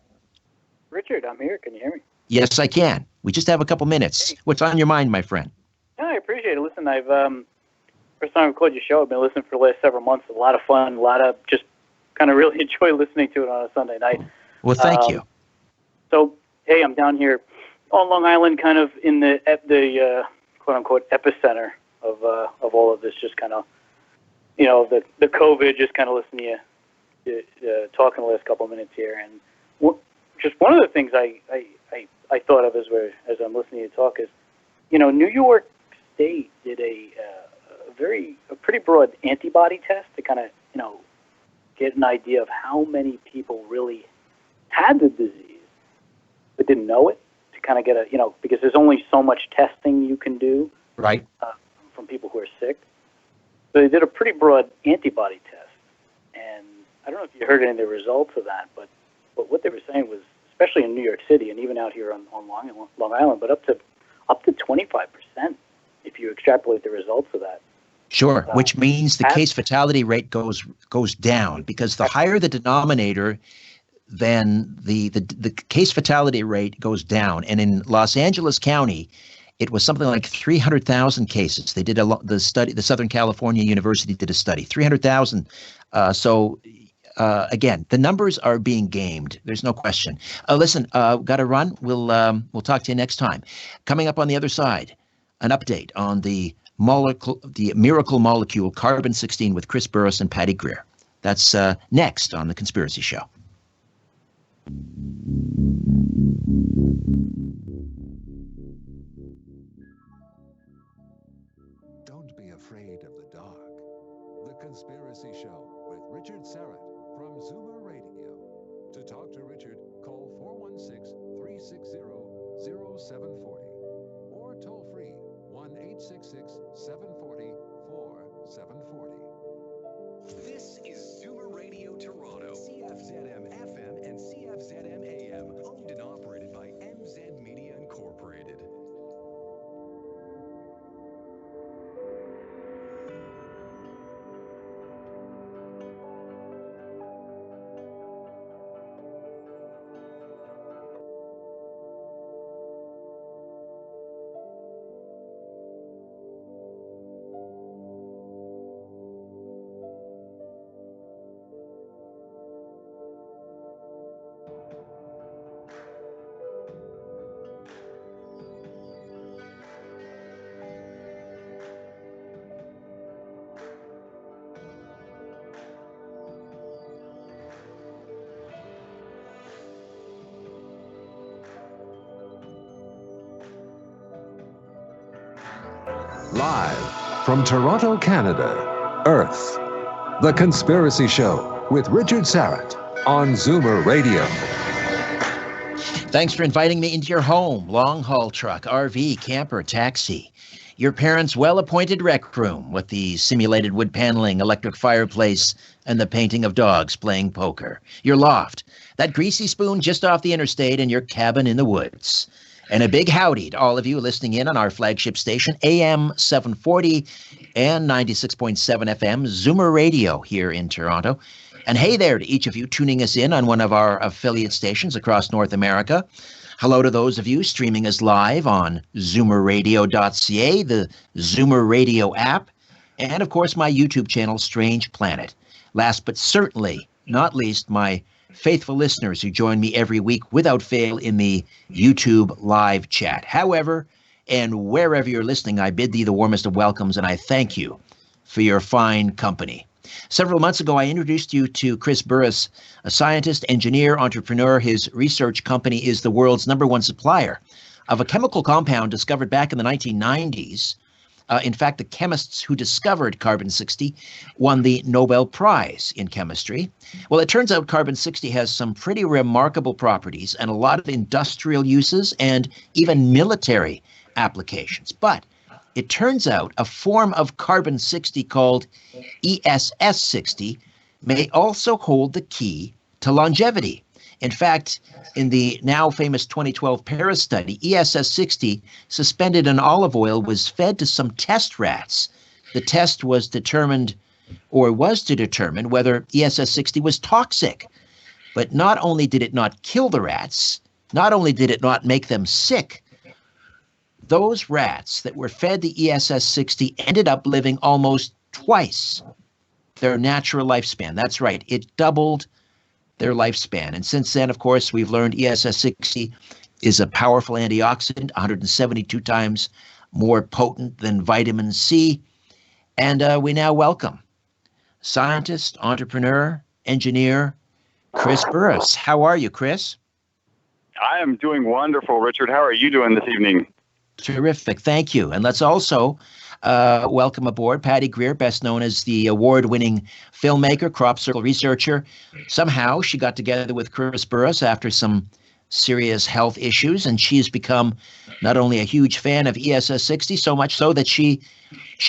S10: Richard, I'm here. Can you hear me?
S2: Yes, I can. We just have a couple minutes.
S10: Hey.
S2: What's on your mind, my friend?
S10: No, I appreciate it. Listen, I've first time I recorded your show. I've been listening for the last several months. A lot of fun. A lot of just kind of really enjoy listening to it on a Sunday night.
S2: Well, thank you.
S10: So, hey, I'm down here on Long Island, kind of in the quote unquote epicenter of all of this. Just kind of, the COVID. Just kind of listening to you talking the last couple of minutes here, and just one of the things I thought of as I'm listening to you talk is, New York State did a pretty broad antibody test to kind of, get an idea of how many people really had the disease but didn't know it, to kind of get because there's only so much testing you can do,
S2: right,
S10: from people who are sick. So they did a pretty broad antibody test, and I don't know if you heard any of the results of that, but what they were saying was, especially in New York City and even out here on Long Island, but up to 25% if you extrapolate the results of that.
S2: Sure, which means the case fatality rate goes down, because the higher the denominator, then the case fatality rate goes down. And in Los Angeles County, it was something like 300,000 cases. They did the study. The Southern California University did a study, 300,000. Again, the numbers are being gamed. There's no question. Listen, got to run. We'll talk to you next time. Coming up on the other side, an update on the miracle molecule carbon-16 with Chris Burres and Patty Greer. That's next on The Conspiracy Show.
S6: Don't be afraid of the dark. The Conspiracy Show with Richard Serrett from Zoomer Radio. To talk to Richard, call 416-360-0740 or toll free 1-866-740-4740.
S11: This is Zoomer Radio Toronto, CFZM FM and CFZM AM, owned and operated by MZ Media Incorporated.
S12: Live from Toronto, Canada, Earth. The Conspiracy Show with Richard Sarrett on Zoomer Radio.
S2: Thanks for inviting me into your home, long-haul truck, RV, camper, taxi. Your parents' well-appointed rec room with the simulated wood paneling, electric fireplace, and the painting of dogs playing poker. Your loft, that greasy spoon just off the interstate, and your cabin in the woods. And a big howdy to all of you listening in on our flagship station, AM 740 and 96.7 FM, Zoomer Radio here in Toronto. And hey there to each of you tuning us in on one of our affiliate stations across North America. Hello to those of you streaming us live on zoomerradio.ca, the Zoomer Radio app, and of course my YouTube channel, Strange Planet. Last but certainly not least, my faithful listeners who join me every week without fail in the YouTube live chat. However, and wherever you're listening, I bid thee the warmest of welcomes, and I thank you for your fine company. Several months ago, I introduced you to Chris Burres, a scientist, engineer, entrepreneur. His research company is the world's #1 supplier of a chemical compound discovered back in the 1990s. In fact, the chemists who discovered carbon-60 won the Nobel Prize in chemistry. Well, it turns out carbon-60 has some pretty remarkable properties and a lot of industrial uses and even military applications. But it turns out a form of carbon-60 called ESS-60 may also hold the key to longevity. In fact, in the now famous 2012 Paris study, ESS-60 suspended in olive oil was fed to some test rats. The test was to determine whether ESS-60 was toxic. But not only did it not kill the rats, not only did it not make them sick, those rats that were fed the ESS-60 ended up living almost twice their natural lifespan. That's right, it doubled their lifespan. And since then, of course, we've learned ESS-60 is a powerful antioxidant, 172 times more potent than vitamin C. And we now welcome scientist, entrepreneur, engineer, Chris Burres. How are you, Chris?
S13: I am doing wonderful, Richard. How are you doing this evening?
S2: Terrific. Thank you. And let's also welcome aboard Patty Greer, best known as the award-winning filmmaker, crop circle researcher. Somehow she got together with Chris Burres after some serious health issues, and she's become not only a huge fan of ESS-60, so much so that she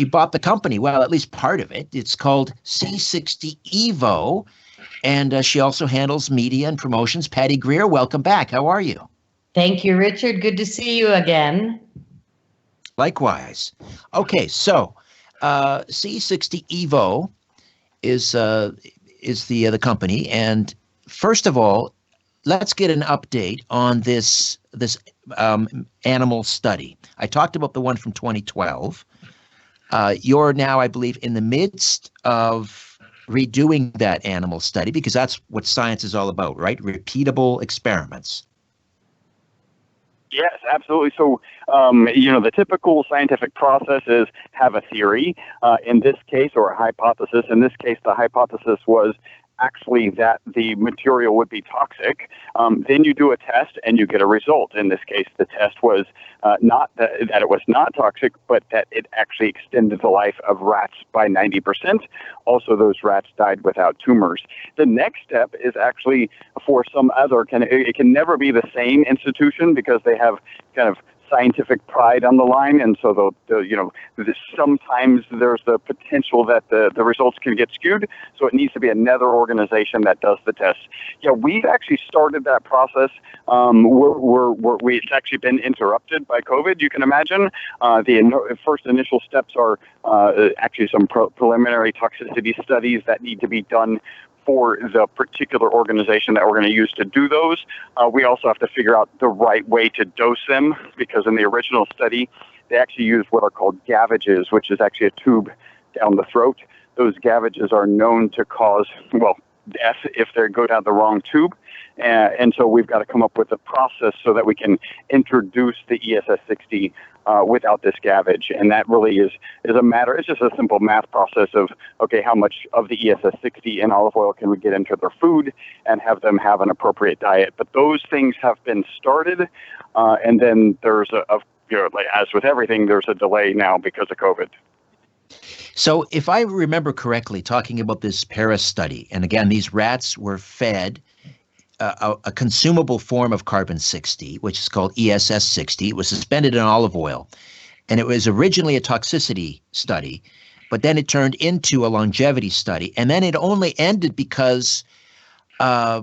S2: bought the company. Well, at least part of it. It's called C60 Evo, and she also handles media and promotions. Patty Greer, welcome back. How are you?
S14: Thank you, Richard. Good to see you again.
S2: Likewise. Okay, so C60 Evo is the company, and first of all, let's get an update on this animal study. I talked about the one from 2012. You're now, I believe, in the midst of redoing that animal study because that's what science is all about, right? Repeatable experiments.
S13: Yes, absolutely. So, the typical scientific process is have a theory, in this case, or a hypothesis. In this case, the hypothesis was actually that the material would be toxic. Then you do a test and you get a result. In this case, the test was not that it was not toxic, but that it actually extended the life of rats by 90%. Also, those rats died without tumors. The next step is actually for some other, it can never be the same institution because they have kind of scientific pride on the line, and so sometimes there's the potential that the results can get skewed, so it needs to be another organization that does the tests. Yeah, we've actually started that process. It's actually been interrupted by COVID, you can imagine. The first initial steps are actually some preliminary toxicity studies that need to be done for the particular organization that we're going to use to do those. We also have to figure out the right way to dose them, because in the original study, they actually used what are called gavages, which is actually a tube down the throat. Those gavages are known to cause, death if they go down the wrong tube. And so we've got to come up with a process so that we can introduce the ESS-60 without this gavage. And that really is a matter, it's just a simple math process of, okay, how much of the ESS-60 in olive oil can we get into their food and have them have an appropriate diet. But those things have been started. And then there's, of like, as with everything, there's a delay now because of COVID.
S2: So if I remember correctly, talking about this Paris study, and again, these rats were fed a consumable form of carbon-60, which is called ESS-60. It was suspended in olive oil, and it was originally a toxicity study, but then it turned into a longevity study, and then it only ended because, there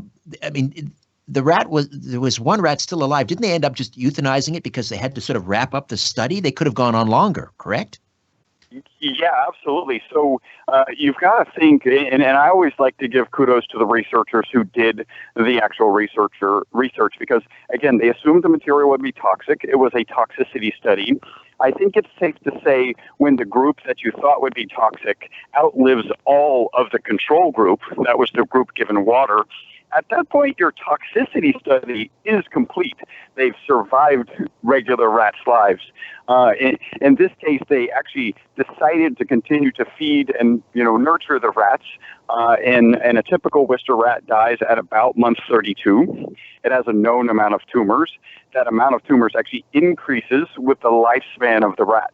S2: was one rat still alive. Didn't they end up just euthanizing it because they had to sort of wrap up the study? They could have gone on longer, correct?
S13: Yeah, absolutely. So you've got to think, and I always like to give kudos to the researchers who did the actual research because, again, they assumed the material would be toxic. It was a toxicity study. I think it's safe to say when the group that you thought would be toxic outlives all of the control group, that was the group given water, at that point, your toxicity study is complete. They've survived regular rats' lives. In this case, they actually decided to continue to feed and nurture the rats. And a typical Worcester rat dies at about month 32. It has a known amount of tumors. That amount of tumors actually increases with the lifespan of the rat.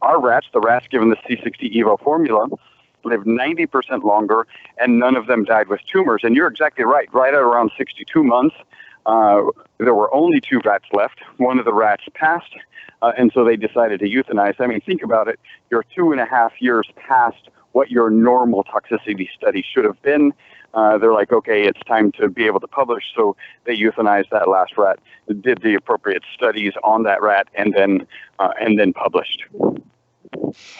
S13: Our rats, the rats given the C60 Evo formula, lived 90% longer, and none of them died with tumors. And you're exactly right. Right at around 62 months, there were only 2 rats left. One of the rats passed, and so they decided to euthanize. I mean, think about it. You're 2.5 years past what your normal toxicity study should have been. They're like, okay, it's time to be able to publish. So they euthanized that last rat, did the appropriate studies on that rat, and then published.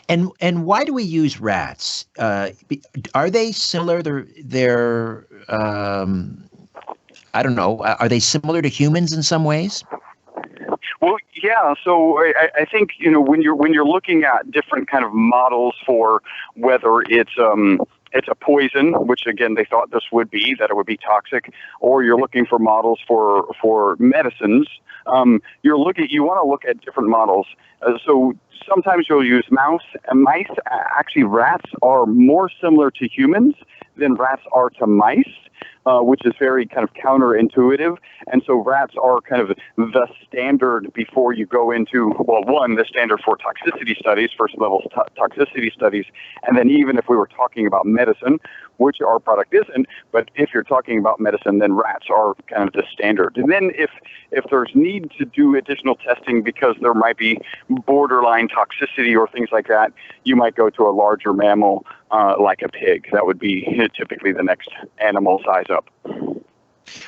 S2: And why do we use rats? Are they similar? They're I don't know. Are they similar to humans in some ways?
S13: Well, yeah. So I think when you're looking at different kind of models for whether it's a poison, which again they thought this would be, that it would be toxic, or you're looking for models for medicines. You want to look at different models. So sometimes you'll use mouse and mice. Actually, rats are more similar to humans than rats are to mice, which is very kind of counterintuitive. And so rats are kind of the standard before you go into, well, one, the standard for toxicity studies, first level toxicity studies. And then even if we were talking about medicine, which our product isn't, but if you're talking about medicine, then rats are kind of the standard. And then if there's need to do additional testing because there might be borderline toxicity or things like that, you might go to a larger mammal like a pig. That would be typically the next animal size up.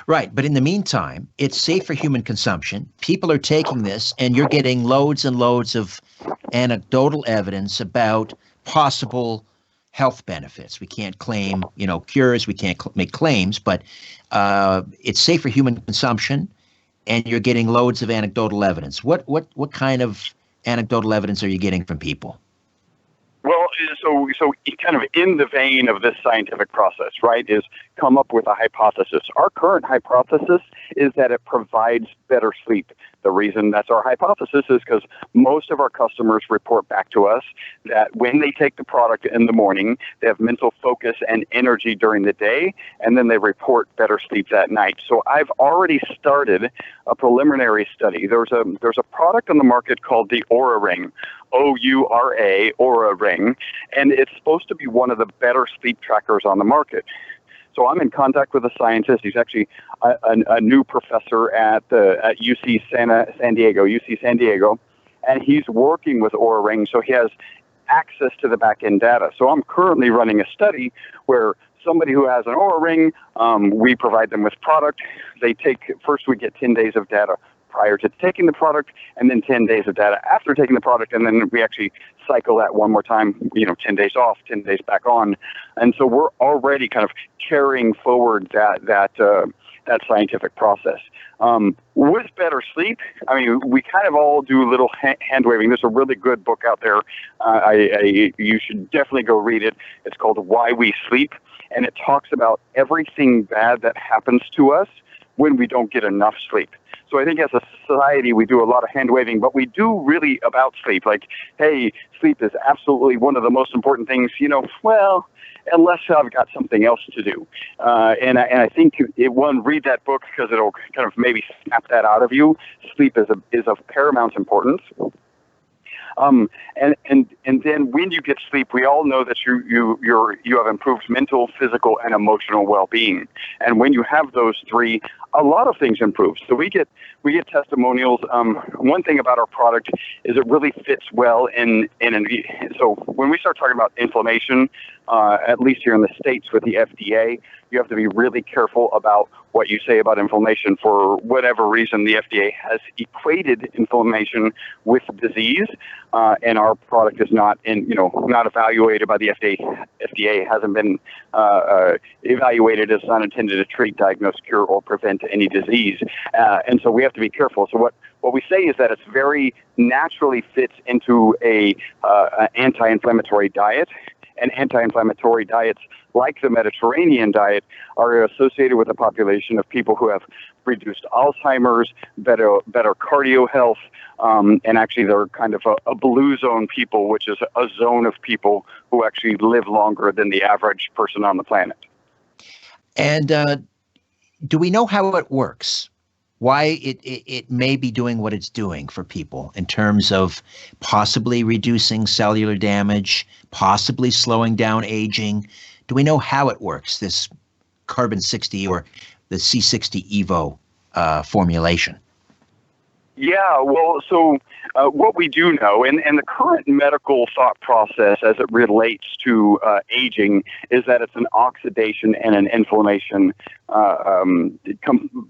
S2: Right. But in the meantime, it's safe for human consumption. People are taking this, and you're getting loads and loads of anecdotal evidence about possible health benefits. We can't claim, cures. We can't make claims, but it's safe for human consumption, and you're getting loads of anecdotal evidence. What kind of anecdotal evidence are you getting from people?
S13: Well, so kind of in the vein of this scientific process, right, is come up with a hypothesis. Our current hypothesis is that it provides better sleep. The reason that's our hypothesis is because most of our customers report back to us that when they take the product in the morning, they have mental focus and energy during the day, and then they report better sleep that night. So I've already started a preliminary study. There's a product on the market called the Oura Ring, O-U-R-A, Oura Ring, and it's supposed to be one of the better sleep trackers on the market. So I'm in contact with a scientist. He's actually a new professor at UC San Diego, and he's working with Oura Ring, so he has access to the back-end data. So I'm currently running a study where somebody who has an Oura Ring, we provide them with product. First we get 10 days of data prior to taking the product, and then 10 days of data after taking the product, and then we actually cycle that one more time, 10 days off, 10 days back on. And so we're already kind of carrying forward that scientific process. With better sleep, I mean, we kind of all do little hand waving. There's a really good book out there. You should definitely go read it. It's called Why We Sleep, and it talks about everything bad that happens to us when we don't get enough sleep. So I think as a society, we do a lot of hand waving, but we do really about sleep. Like, hey, sleep is absolutely one of the most important things, well, unless I've got something else to do. And I think read that book because it'll kind of maybe snap that out of you. Sleep is of paramount importance. And then when you get sleep, we all know that you have improved mental, physical, and emotional well-being. And when you have those three, a lot of things improve. So we get testimonials. One thing about our product is it really fits well so when we start talking about inflammation, at least here in the States with the FDA, you have to be really careful about what you say about inflammation. For whatever reason, the FDA has equated inflammation with disease, and our product is not evaluated by the FDA. FDA hasn't been evaluated as not intended to treat, diagnose, cure, or prevent any disease, and so we have to be careful. So what we say is that it's very naturally fits into an anti-inflammatory diet. And anti-inflammatory diets like the Mediterranean diet are associated with a population of people who have reduced Alzheimer's, better cardio health, and actually they're kind of a blue zone people, which is a zone of people who actually live longer than the average person on the planet.
S2: And do we know how it works? Why it may be doing what it's doing for people in terms of possibly reducing cellular damage, possibly slowing down aging? Do we know how it works, this carbon 60 or the C60 Evo formulation?
S13: Yeah, well, so what we do know, and the current medical thought process as it relates to aging, is that it's an oxidation and an inflammation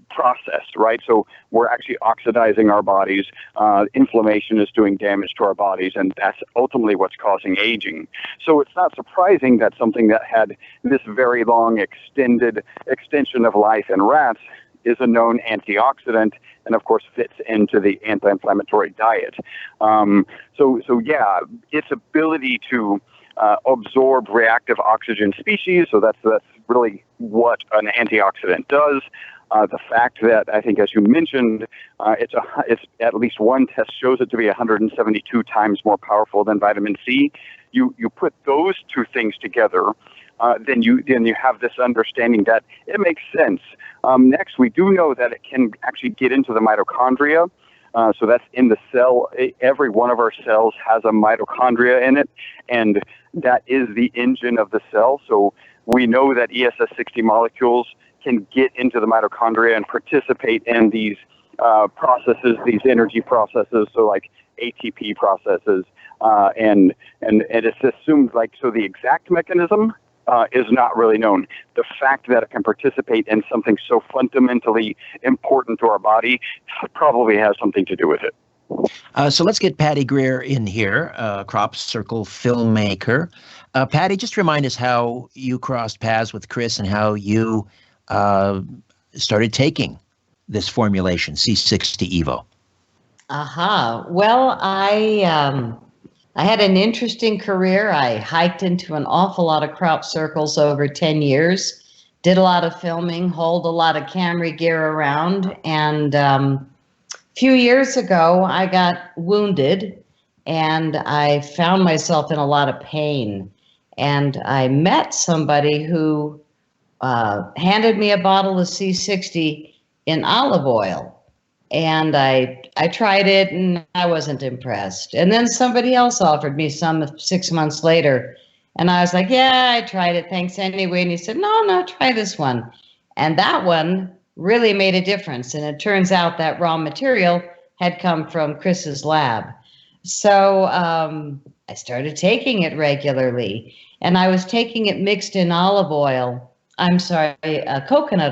S13: process, right? So we're actually oxidizing our bodies. Inflammation is doing damage to our bodies, and that's ultimately what's causing aging. So it's not surprising that something that had this very long extension of life in rats is a known antioxidant, and of course fits into the anti-inflammatory diet. So yeah, its ability to absorb reactive oxygen species. So that's really what an antioxidant does. The fact that I think, as you mentioned, it's at least one test shows it to be 172 times more powerful than vitamin C. You put those two things together. Then you have this understanding that it makes sense. Next, we do know that it can actually get into the mitochondria. So that's in the cell. Every one of our cells has a mitochondria in it, and that is the engine of the cell. So we know that ESS60 molecules can get into the mitochondria and participate in these processes, these energy processes, so like ATP processes, and it's assumed so the exact mechanism is not really known. The fact that it can participate in something so fundamentally important to our body probably has something to do with it.
S2: So let's get Patty Greer in here, Crop Circle filmmaker. Patty, just remind us how you crossed paths with Chris and how you started taking this formulation, C60 Evo.
S14: Well, I had an interesting career. I hiked into an awful lot of crop circles over 10 years, did a lot of filming, hauled a lot of camera gear around, and a few years ago I got wounded and I found myself in a lot of pain, and I met somebody who handed me a bottle of C60 in olive oil. And I tried it and I wasn't impressed. And then somebody else offered me some 6 months later. And I was like, yeah, I tried it. Thanks anyway. And he said, no, try this one. And that one really made a difference. And it turns out that raw material had come from Chris's lab. So I started taking it regularly. And I was taking it mixed in coconut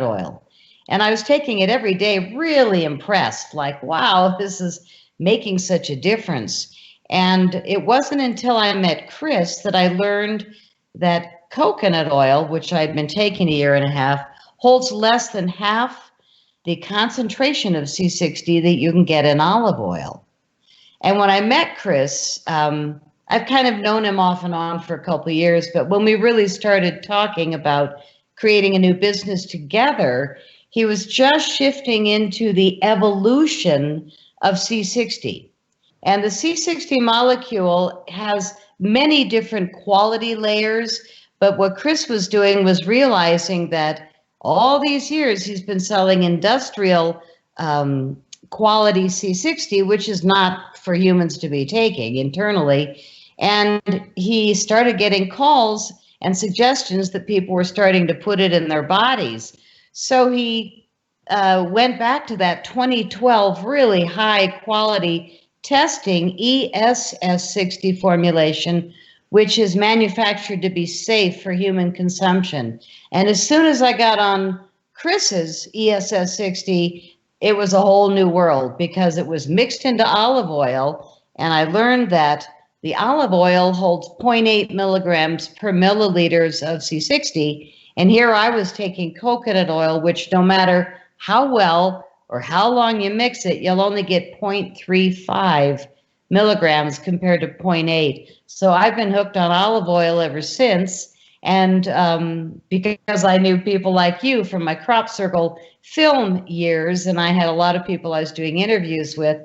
S14: oil. And I was taking it every day, really impressed, like, wow, this is making such a difference. And it wasn't until I met Chris that I learned that coconut oil, which I'd been taking a year and a half, holds less than half the concentration of C60 that you can get in olive oil. And when I met Chris, I've kind of known him off and on for a couple of years, but when we really started talking about creating a new business together, he was just shifting into the evolution of C60. And the C60 molecule has many different quality layers, but what Chris was doing was realizing that all these years he's been selling industrial quality C60, which is not for humans to be taking internally. And he started getting calls and suggestions that people were starting to put it in their bodies. So he went back to that 2012 really high quality testing ESS60 formulation, which is manufactured to be safe for human consumption. And as soon as I got on Chris's ESS60, it was a whole new world because it was mixed into olive oil. And I learned that the olive oil holds 0.8 milligrams per milliliters of C60. And here I was taking coconut oil, which no matter how well or how long you mix it, you'll only get 0.35 milligrams compared to 0.8. So I've been hooked on olive oil ever since. And because I knew people like you from my crop circle film years, and I had a lot of people I was doing interviews with,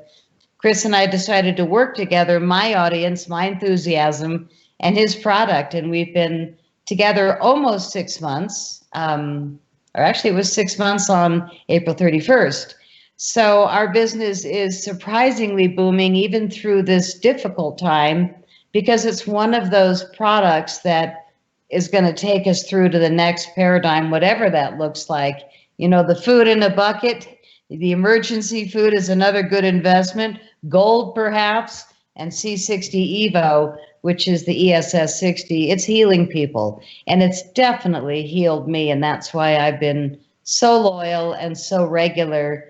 S14: Chris and I decided to work together, my audience, my enthusiasm, and his product. And we've been together almost 6 months, or actually it was 6 months on April 31st. So our business is surprisingly booming even through this difficult time, because it's one of those products that is going to take us through to the next paradigm, whatever that looks like. You know, the food in a bucket, the emergency food is another good investment, gold perhaps, and C60 Evo, which is the ESS60. It's healing people, and it's definitely healed me, and that's why I've been so loyal and so regular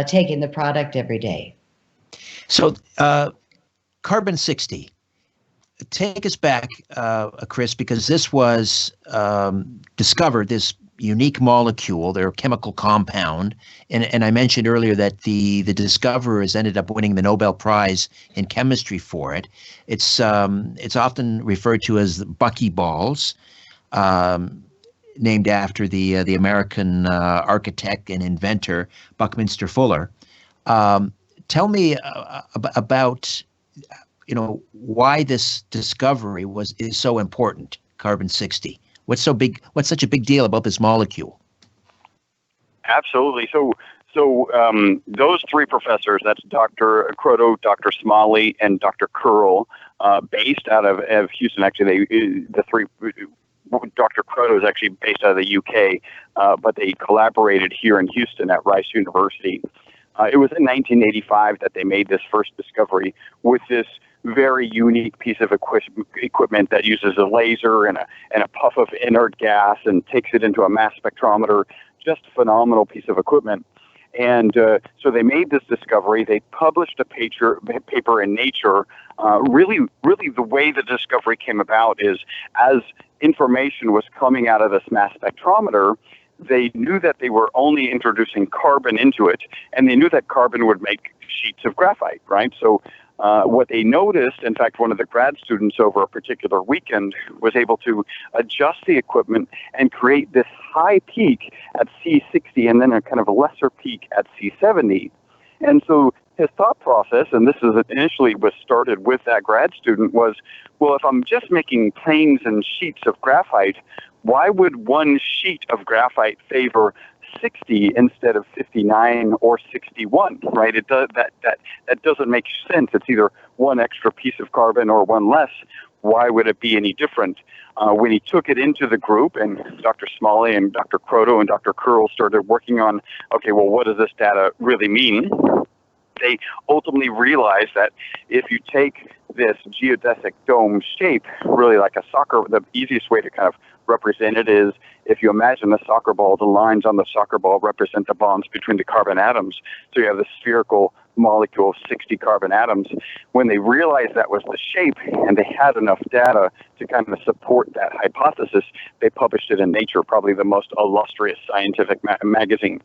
S14: taking the product every day.
S2: So carbon 60. Take us back, Chris, because this was discovered, this unique molecule, their chemical compound, and I mentioned earlier that the discoverers ended up winning the Nobel Prize in chemistry for it. It's often referred to as buckyballs, named after the American architect and inventor Buckminster Fuller. Tell me about why this discovery is so important, carbon 60. What's such a big deal about this molecule?
S13: Absolutely. So those three professors, that's Dr. Croto, Dr. Smalley, and Dr. Curl, based out of Houston. Actually, Dr. Croto is actually based out of the UK, but they collaborated here in Houston at Rice University. It was in 1985 that they made this first discovery with this very unique piece of equipment that uses a laser and a puff of inert gas and takes it into a mass spectrometer. Just a phenomenal piece of equipment. And so they made this discovery. They published a paper in Nature. Really, the way the discovery came about is as information was coming out of this mass spectrometer, they knew that they were only introducing carbon into it, and they knew that carbon would make sheets of graphite, right? So what they noticed, in fact, one of the grad students over a particular weekend was able to adjust the equipment and create this high peak at C60 and then a kind of a lesser peak at C70. And so his thought process, and this is initially was started with that grad student, was, well, if I'm just making planes and sheets of graphite, why would one sheet of graphite favor 60 instead of 59 or 61, right? That doesn't make sense. It's either one extra piece of carbon or one less. Why would it be any different? When he took it into the group, and Dr. Smalley and Dr. Croto and Dr. Curl started working on, okay, well, what does this data really mean? They ultimately realized that if you take this geodesic dome shape, really like a soccer, the easiest way to kind of represent it is if you imagine a soccer ball, the lines on the soccer ball represent the bonds between the carbon atoms. So you have the spherical molecule of 60 carbon atoms. When they realized that was the shape and they had enough data to kind of support that hypothesis, they published it in Nature, probably the most illustrious scientific magazine.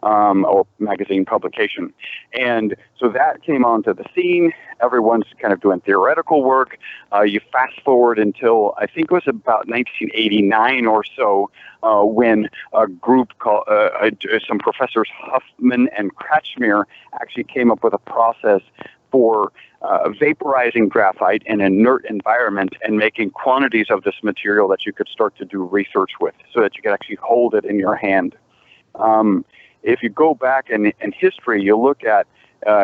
S13: or magazine publication. And so that came onto the scene. Everyone's kind of doing theoretical work. You fast forward until I think it was about 1989 or so, when a group called some professors Huffman and Kretschmer actually came up with a process for vaporizing graphite in an inert environment and making quantities of this material that you could start to do research with, so that you could actually hold it in your hand. If you go back in history, you look at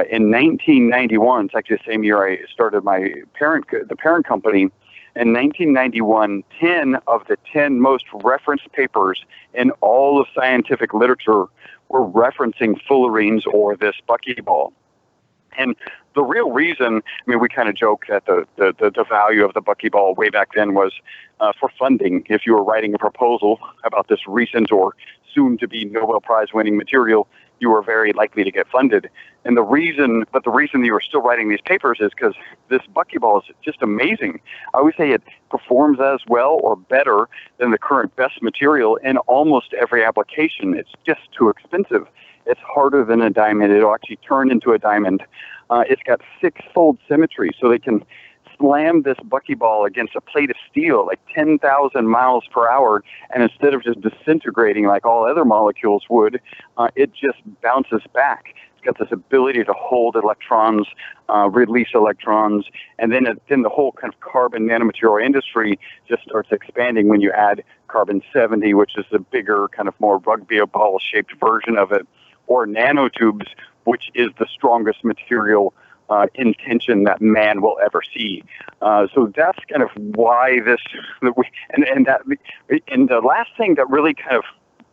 S13: in 1991, it's actually the same year I started the parent company. In 1991, 10 of the 10 most referenced papers in all of scientific literature were referencing fullerenes or this buckyball. And the real reason, I mean, we kind of joke that the value of the buckyball way back then was for funding. If you were writing a proposal about this recent or soon-to-be Nobel Prize-winning material, you were very likely to get funded. And the reason you were still writing these papers is because this buckyball is just amazing. I always say it performs as well or better than the current best material in almost every application. It's just too expensive. It's harder than a diamond. It'll actually turn into a diamond. It's got 6-fold symmetry, so they can slam this buckyball against a plate of steel like 10,000 miles per hour, and instead of just disintegrating like all other molecules would, it just bounces back. It's got this ability to hold electrons, release electrons, and then the whole kind of carbon nanomaterial industry just starts expanding when you add carbon-70, which is the bigger, kind of more rugby ball-shaped version of it, or nanotubes, which is the strongest material in tension that man will ever see. So that's kind of why this, and the last thing that really kind of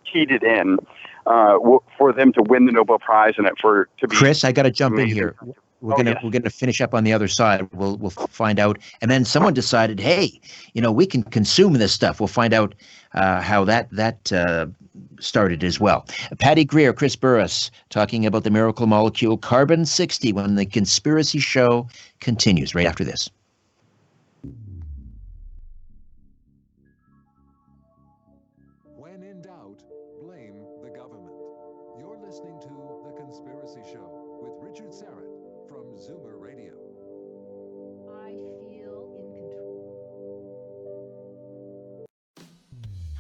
S13: keyed it in for them to win the Nobel Prize and for to be.
S2: Chris, I got to jump
S13: amazing.
S2: in here. We're gonna finish up on the other side. We'll find out. And then someone decided, hey, we can consume this stuff. We'll find out how that started as well. Patty Greer, Chris Burres, talking about the miracle molecule carbon-60 when the conspiracy show continues right after this.
S12: When in doubt, blame the government. You're listening to The Conspiracy Show with Richard Serrett from Zoomer Radio.
S15: I feel in control.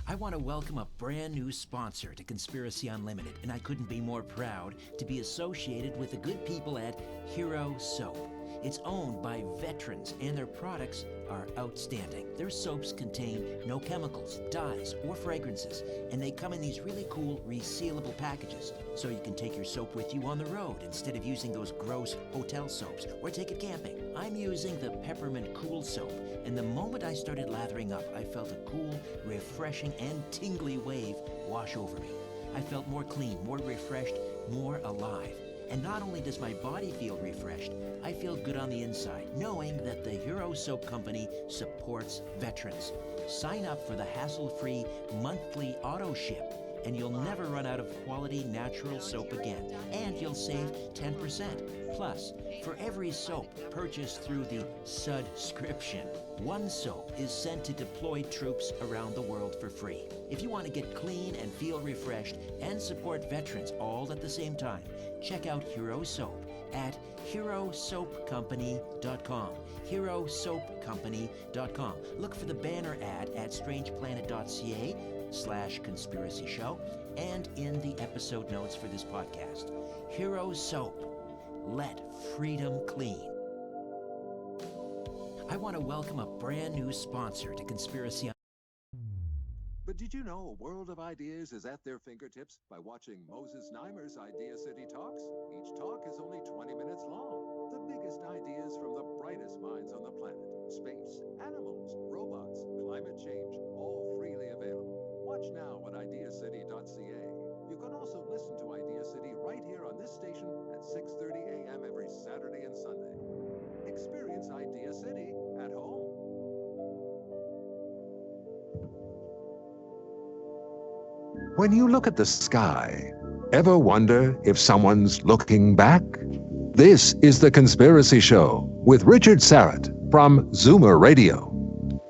S4: I want to welcome a brand new sponsor to Conspiracy Unlimited, and I couldn't be more proud to be associated with the good people at Hero Soap. It's owned by veterans, and their products are outstanding. Their soaps contain no chemicals, dyes, or fragrances, and they come in these really cool resealable packages, so you can take your soap with you on the road instead of using those gross hotel soaps, or take it camping. I'm using the Peppermint Cool Soap, and the moment I started lathering up, I felt a cool, refreshing, and tingly wave wash over me. I felt more clean, more refreshed, more alive. And not only does my body feel refreshed, I feel good on the inside, knowing that the Hero Soap Company supports veterans. Sign up for the hassle-free monthly auto ship, and you'll never run out of quality natural soap again. And you'll save 10%. Plus, for every soap purchased through the subscription, one soap is sent to deployed troops around the world for free. If you want to get clean and feel refreshed and support veterans all at the same time, check out Hero Soap at herosoapcompany.com. herosoapcompany.com. Look for the banner ad at strangeplanet.ca/conspiracy show and in the episode notes for this podcast. Hero Soap. Let freedom clean. I want to welcome a brand new sponsor to Conspiracy.
S12: But did you know a world of ideas is at their fingertips by watching Moses Neimer's Idea City Talks? Each talk is only 20 minutes long. The biggest ideas from the brightest minds on the planet. Space, animals, robots, climate change, all freely available. Watch now at ideacity.ca. You can also listen to Idea City right here on this station at 6:30 a.m. every Saturday and Sunday. Experience Idea City at home. When you look at the sky, ever wonder if someone's looking back? This is The Conspiracy Show with Richard Serrett from Zoomer Radio.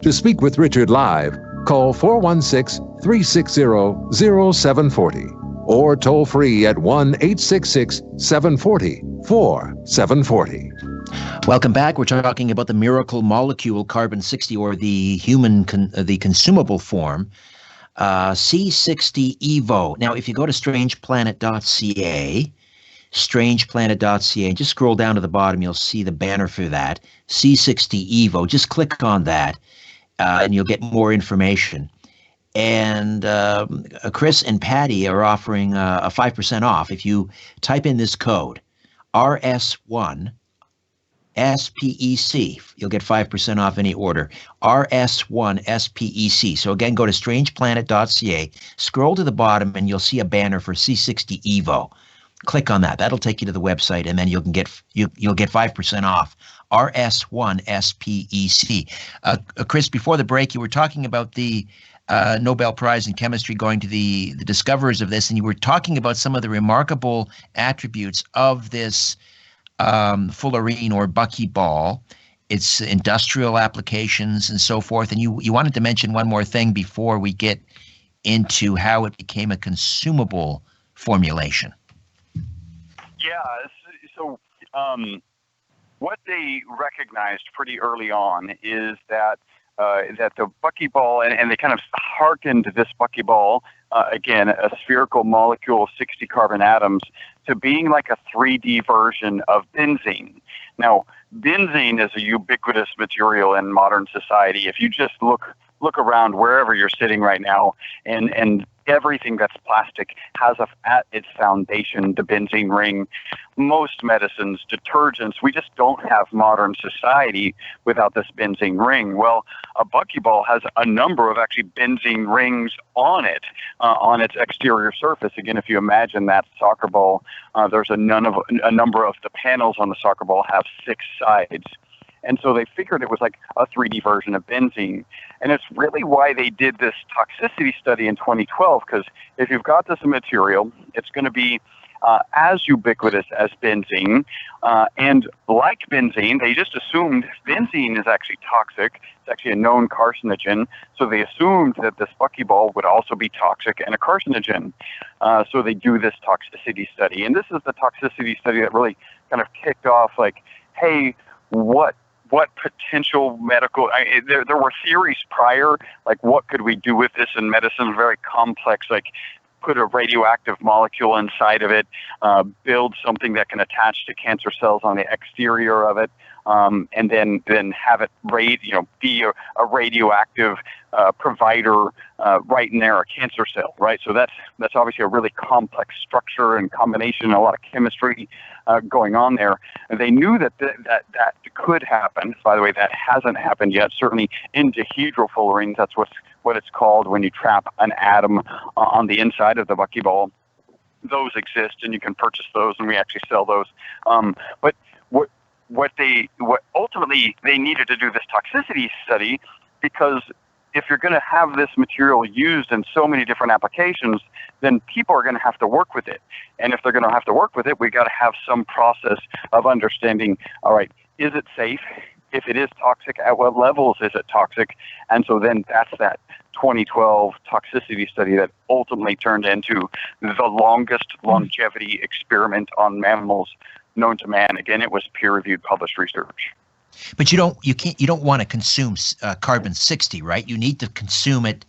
S12: To speak with Richard live, call 416-360-0740 or toll free at 1-866-740-4740.
S2: Welcome back. We're talking about the miracle molecule carbon-60, or the the consumable form, C60 Evo. Now, if you go to strangeplanet.ca, and just scroll down to the bottom, you'll see the banner for that, C60 Evo. Just click on that, and you'll get more information. And Chris and Patty are offering a 5% off if you type in this code, RS1 SPEC. You'll get 5% off any order. RS1 SPEC. So again, go to strangeplanet.ca, scroll to the bottom, and you'll see a banner for C60 Evo. Click on that. That'll take you to the website, and then you'll get 5% off. RS1 SPEC. Chris, before the break, you were talking about the Nobel Prize in Chemistry going to the discoverers of this, and you were talking about some of the remarkable attributes of this fullerene or buckyball, its industrial applications and so forth. And you wanted to mention one more thing before we get into how it became a consumable formulation.
S13: Yeah, so what they recognized pretty early on is that the buckyball, and they kind of hearkened this buckyball, again, a spherical molecule of 60 carbon atoms, to being like a 3D version of benzene. Now, benzene is a ubiquitous material in modern society. If you just look around wherever you're sitting right now, and everything that's plastic has at its foundation the benzene ring. Most medicines, detergents, we just don't have modern society without this benzene ring. Well, a buckyball has a number of actually benzene rings on it, on its exterior surface. Again, if you imagine that soccer ball, there's a number of the panels on the soccer ball have 6 sides. And so they figured it was like a 3D version of benzene. And it's really why they did this toxicity study in 2012, because if you've got this material, it's going to be as ubiquitous as benzene. And like benzene, they just assumed benzene is actually toxic. It's actually a known carcinogen. So they assumed that this buckyball would also be toxic and a carcinogen. So they do this toxicity study. And this is the toxicity study that really kind of kicked off, like, hey, what potential medical, there were theories prior, like what could we do with this in medicine, very complex, like put a radioactive molecule inside of it, build something that can attach to cancer cells on the exterior of it, and then have it be a radioactive provider right in there, a cancer cell, right? So that's obviously a really complex structure and combination, a lot of chemistry going on there. And they knew that could happen. By the way, that hasn't happened yet. Certainly in dihedral fullerenes, that's what it's called when you trap an atom on the inside of the buckyball. Those exist, and you can purchase those, and we actually sell those. But what ultimately they needed to do this toxicity study, because if you're going to have this material used in so many different applications, then people are going to have to work with it. And if they're going to have to work with it, we got to have some process of understanding, all right, is it safe? If it is toxic, at what levels is it toxic? And so then that's that 2012 toxicity study that ultimately turned into the longest longevity experiment on mammals known to man. Again, it was peer-reviewed, published research.
S2: But you don't want to consume carbon-60, right? You need to consume it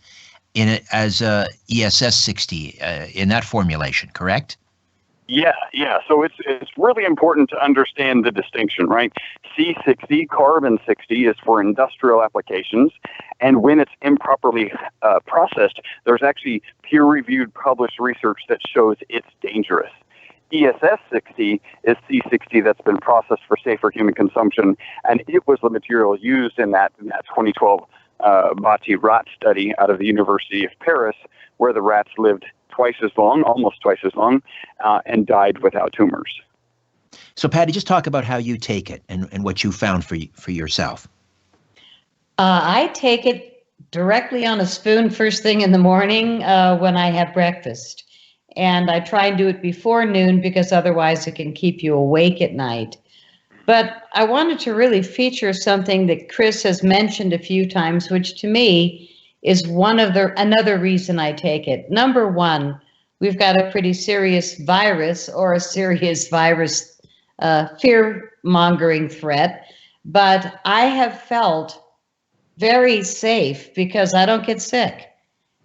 S2: in it as ESS-60 in that formulation, correct?
S13: Yeah. So it's really important to understand the distinction, right? C60, carbon-60, is for industrial applications, and when it's improperly processed, there's actually peer-reviewed, published research that shows it's dangerous. ESS-60 is C60 that's been processed for safer human consumption, and it was the material used in that 2012 Bati rat study out of the University of Paris, where the rats lived almost twice as long, and died without tumors.
S2: So, Patty, just talk about how you take it and what you found for yourself.
S14: I take it directly on a spoon first thing in the morning when I have breakfast. And I try and do it before noon because otherwise it can keep you awake at night. But I wanted to really feature something that Chris has mentioned a few times, which to me is another reason I take it. Number one, we've got a pretty serious virus or a serious virus fear-mongering threat. But I have felt very safe because I don't get sick.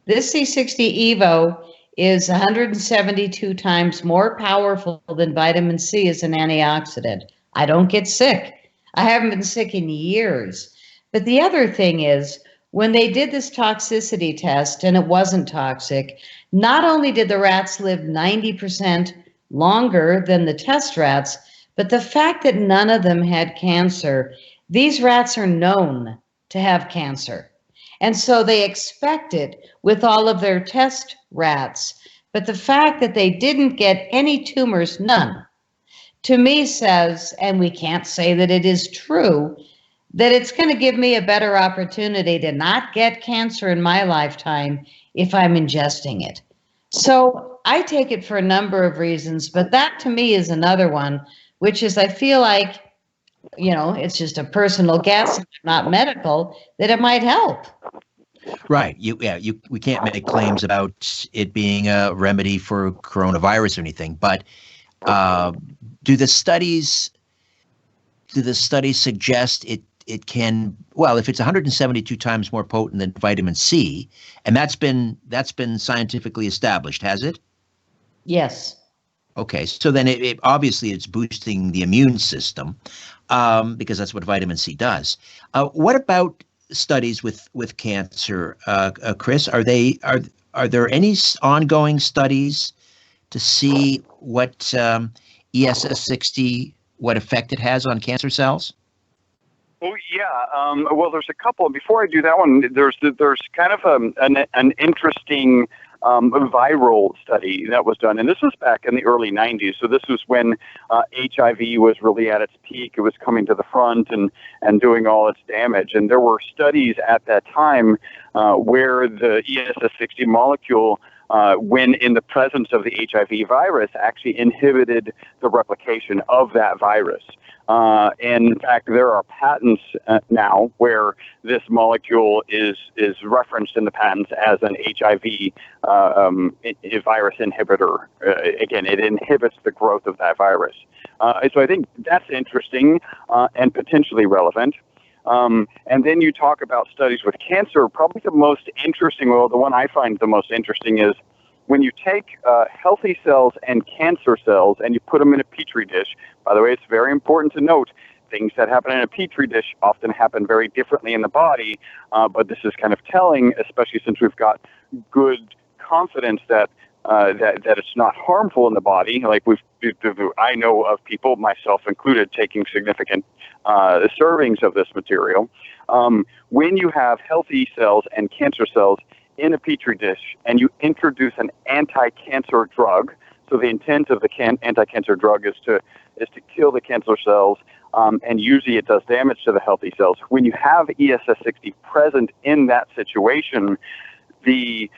S14: This C60 Evo is 172 times more powerful than vitamin C as an antioxidant. I don't get sick. I haven't been sick in years. But the other thing is, when they did this toxicity test and it wasn't toxic, not only did the rats live 90% longer than the test rats, but the fact that none of them had cancer, these rats are known to have cancer. And so they expect it with all of their test rats. But the fact that they didn't get any tumors, none, to me says, and we can't say that it is true, that it's going to give me a better opportunity to not get cancer in my lifetime if I'm ingesting it. So I take it for a number of reasons, but that to me is another one, which is I feel like, you know, it's just a personal guess, not medical, that it might help.
S2: Right. We can't make claims about it being a remedy for coronavirus or anything, but do the studies suggest it can, well, if it's 172 times more potent than vitamin C, and that's been scientifically established, has it?
S14: Yes.
S2: Okay, so then it obviously it's boosting the immune system because that's what vitamin C does. What about studies with cancer, Chris? Are there any ongoing studies to see what ESS60, what effect it has on cancer cells?
S13: Oh yeah. Well, there's a couple. Before I do that one, there's kind of an interesting viral study that was done, and this was back in the early 90s. So this was when HIV was really at its peak. It was coming to the front and doing all its damage. And there were studies at that time where the ESS60 molecule, when in the presence of the HIV virus, actually inhibited the replication of that virus. And in fact, there are patents now where this molecule is referenced in the patents as an HIV virus inhibitor. Again, it inhibits the growth of that virus. So I think that's interesting and potentially relevant. And then you talk about studies with cancer. Probably the most interesting, well, the one I find the most interesting is when you take healthy cells and cancer cells and you put them in a petri dish. By the way, it's very important to note things that happen in a petri dish often happen very differently in the body, but this is kind of telling, especially since we've got good confidence that it's not harmful in the body. Like I know of people, myself included, taking significant servings of this material. When you have healthy cells and cancer cells in a petri dish and you introduce an anti-cancer drug, so the intent of the anti-cancer drug is to kill the cancer cells, and usually it does damage to the healthy cells. When you have ESS60 present in that situation, the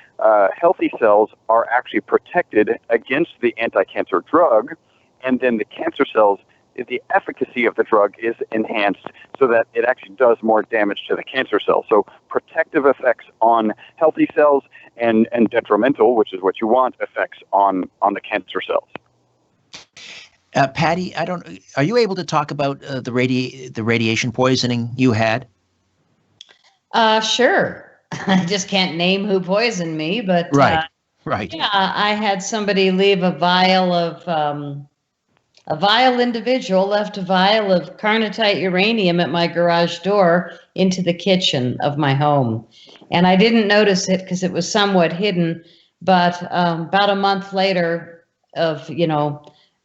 S13: healthy cells are actually protected against the anti-cancer drug, and then the cancer cells, the efficacy of the drug is enhanced so that it actually does more damage to the cancer cells. So protective effects on healthy cells and detrimental, which is what you want, effects on the cancer cells.
S2: Patty, are you able to talk about the radiation poisoning you had?
S14: Sure. I just can't name who poisoned me, but
S2: right.
S14: Yeah, I had somebody leave a vile individual left a vial of carnotite uranium at my garage door into the kitchen of my home. And I didn't notice it because it was somewhat hidden, but about a month later of,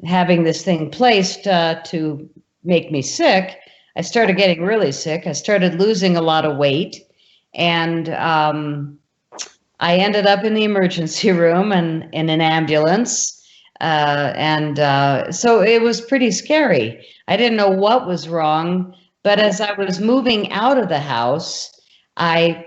S14: having this thing placed to make me sick, I started getting really sick. I started losing a lot of weight, and I ended up in the emergency room and in an ambulance. So it was pretty scary. I didn't know what was wrong, but as I was moving out of the house, I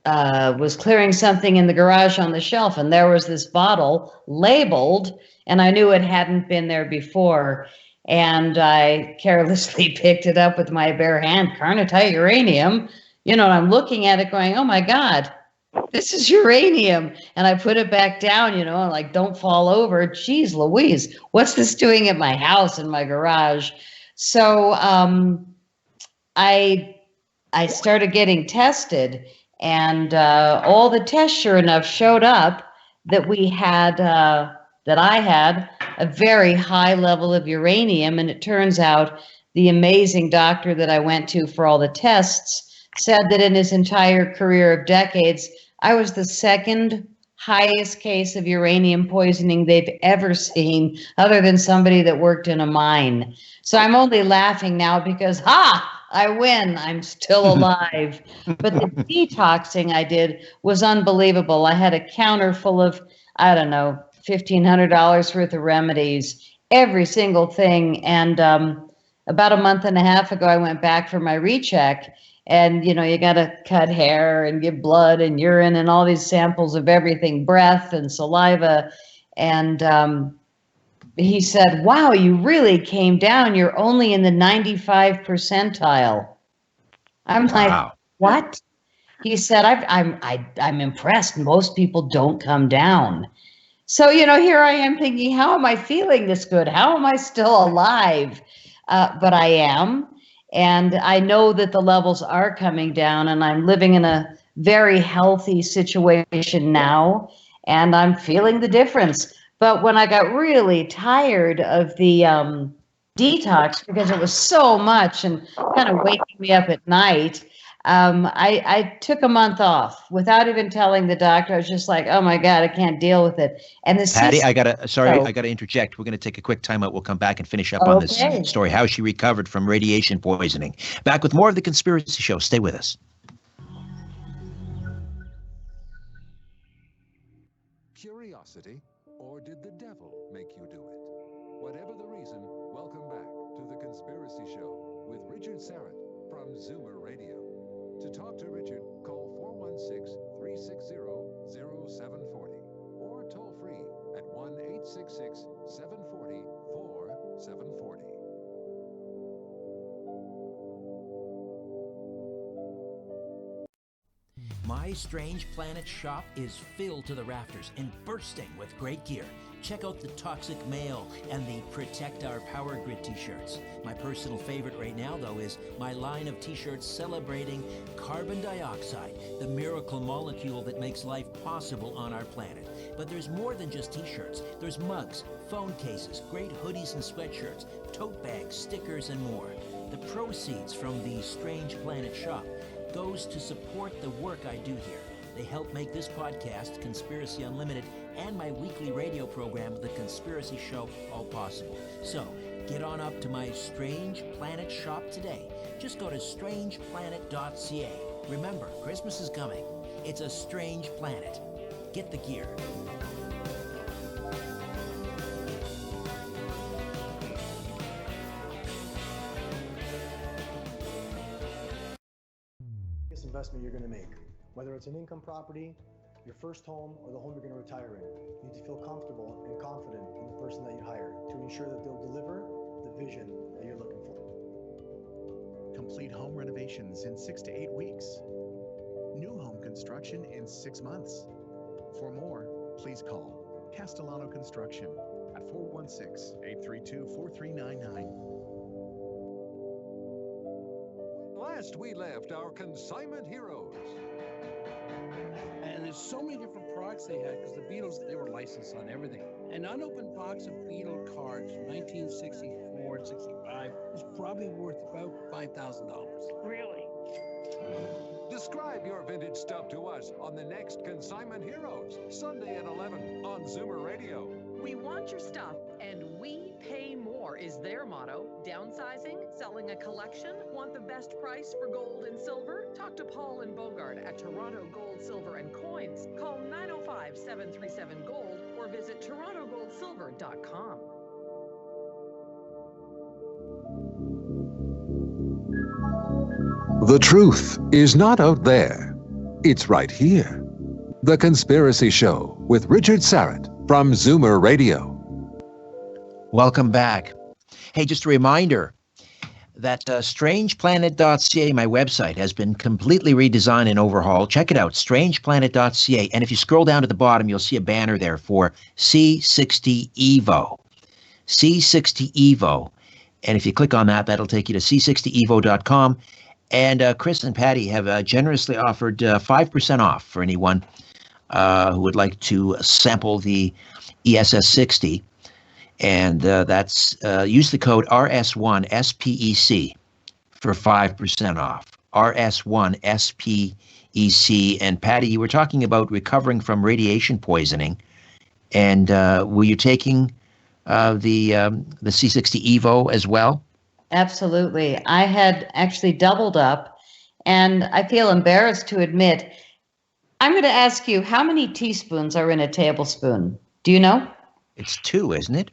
S14: was clearing something in the garage on the shelf, and there was this bottle labeled, and I knew it hadn't been there before. And I carelessly picked it up with my bare hand, carnotite uranium, and I'm looking at it going, oh my God, this is uranium. And I put it back down, and like, don't fall over. Jeez Louise, what's this doing at my house, in my garage? So I started getting tested, and all the tests, sure enough, showed up that we had, that I had a very high level of uranium. And it turns out the amazing doctor that I went to for all the tests said that in his entire career of decades, I was the second highest case of uranium poisoning they've ever seen, other than somebody that worked in a mine. So I'm only laughing now because, I win. I'm still alive. But the detoxing I did was unbelievable. I had a counter full of, I don't know, $1,500 worth of remedies, every single thing. And about a month and a half ago, I went back for my recheck. And, you got to cut hair and give blood and urine and all these samples of everything, breath and saliva. And he said, wow, you really came down. You're only in the 95 percentile. I'm like, what? He said, I'm impressed. Most people don't come down. So, here I am thinking, how am I feeling this good? How am I still alive? But I am. And I know that the levels are coming down, and I'm living in a very healthy situation now, and I'm feeling the difference. But when I got really tired of the detox, because it was so much and kind of waking me up at night, I took a month off without even telling the doctor. I was just like, oh my God, I can't deal with it. And the
S2: Patty, I gotta interject. We're gonna take a quick timeout. We'll come back and finish up on this story, how she recovered from radiation poisoning. Back with more of The Conspiracy Show. Stay with us.
S12: Curiosity, or did the devil make you do it? Whatever the reason, welcome back to The Conspiracy Show with Richard Serrett from Zoomer Radio. To talk to Richard, call 416-360-0740 or toll free at 1-866-740-4740.
S4: My Strange Planet shop is filled to the rafters and bursting with great gear. Check out the Toxic Mail and the Protect Our Power Grid t-shirts. My personal favorite right now, though, is my line of t-shirts celebrating carbon dioxide, the miracle molecule that makes life possible on our planet. But there's more than just t-shirts. There's mugs, phone cases, great hoodies and sweatshirts, tote bags, stickers, and more. The proceeds from the Strange Planet shop goes to support the work I do here. They help make this podcast, Conspiracy Unlimited, and my weekly radio program, The Conspiracy Show, all possible. So, get on up to my Strange Planet shop today. Just go to strangeplanet.ca. Remember, Christmas is coming. It's a strange planet. Get the gear.
S16: Investment you're going to make, whether it's an income property, your first home, or the home you're going to retire in. You need to feel comfortable and confident in the person that you hire to ensure that they'll deliver the vision that you're looking for.
S17: Complete home renovations in 6 to 8 weeks. New home construction in 6 months. For more, please call Castellano Construction at 416-832-4399.
S12: Last we left our consignment heroes.
S18: And there's so many different products they had because the Beatles, they were licensed on everything. An unopened box of Beatle cards from 1964 and 65 is probably worth about $5,000.
S12: Really? Describe your vintage stuff to us on the next Consignment Heroes, Sunday at 11 on Zoomer Radio.
S19: We want your stuff and we pay more is their motto. Downsizing? Selling a collection? Want the best price for gold and silver? Talk to Paul and Bogart at Toronto Gold, Silver and Coins. Call 905-737-GOLD or visit torontogoldsilver.com.
S12: The truth is not out there. It's right here. The Conspiracy Show with Richard Serrett from Zoomer Radio.
S2: Welcome back. Hey, just a reminder that strangeplanet.ca, my website, has been completely redesigned and overhauled. Check it out, strangeplanet.ca. And if you scroll down to the bottom, you'll see a banner there for C60 Evo. C60 Evo. And if you click on that, that'll take you to c60evo.com. And Chris and Patty have generously offered 5% off for anyone who would like to sample the ESS60. And that's use the code RS1SPEC for 5% off. RS1SPEC. And Patty, you were talking about recovering from radiation poisoning. And were you taking the C60 Evo as well?
S14: Absolutely. I had actually doubled up, and I feel embarrassed to admit. I'm going to ask you, how many teaspoons are in a tablespoon? Do you know?
S2: It's 2, isn't it?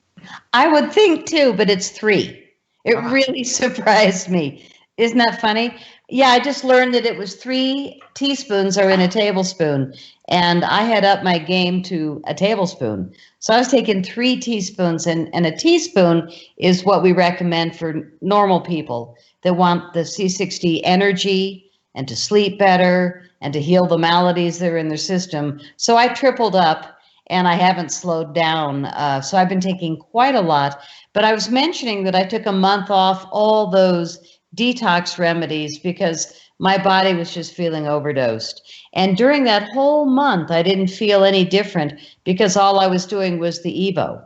S14: I would think 2, but it's 3. It really surprised me. Isn't that funny? Yeah, I just learned that it was 3 teaspoons are in a tablespoon, and I had up my game to a tablespoon. So I was taking 3 teaspoons, and a teaspoon is what we recommend for normal people that want the C60 energy and to sleep better and to heal the maladies that are in their system. So I tripled up, and I haven't slowed down. So I've been taking quite a lot. But I was mentioning that I took a month off all those detox remedies because my body was just feeling overdosed. And during that whole month, I didn't feel any different because all I was doing was the Evo,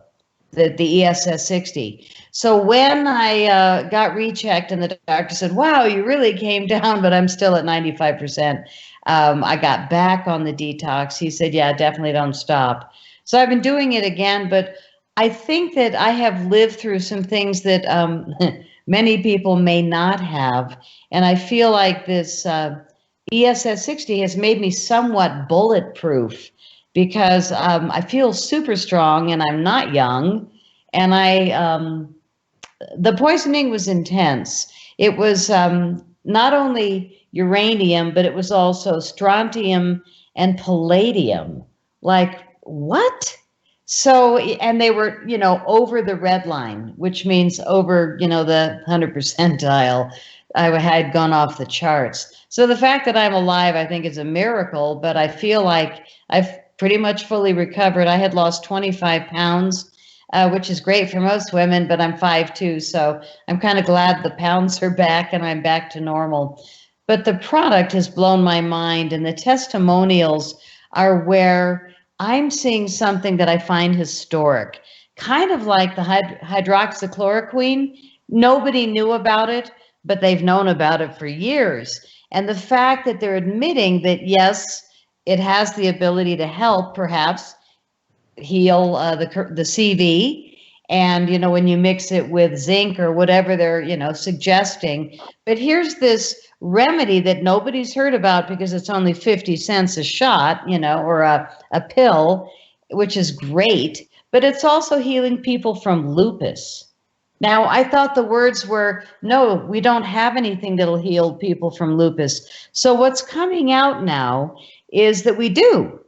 S14: the ESS60. So when I got rechecked and the doctor said, wow, you really came down, but I'm still at 95%. I got back on the detox. He said, yeah, definitely don't stop. So I've been doing it again, but I think that I have lived through some things that many people may not have. And I feel like this ESS60 has made me somewhat bulletproof because I feel super strong and I'm not young. And the poisoning was intense. It was not only uranium, but it was also strontium and palladium. Like, what? So, and they were, over the red line, which means over, the 100 percentile. I had gone off the charts. So the fact that I'm alive, I think is a miracle, but I feel like I've pretty much fully recovered. I had lost 25 pounds, which is great for most women, but I'm 5'2", so I'm kind of glad the pounds are back and I'm back to normal. But the product has blown my mind, and the testimonials are where I'm seeing something that I find historic, kind of like the hydroxychloroquine. Nobody knew about it, but they've known about it for years. And the fact that they're admitting that, yes, it has the ability to help perhaps heal the CV. And, when you mix it with zinc or whatever they're, suggesting. But here's this remedy that nobody's heard about because it's only 50 cents a shot, or a pill, which is great. But it's also healing people from lupus. Now, I thought the words were, no, we don't have anything that'll heal people from lupus. So what's coming out now is that we do.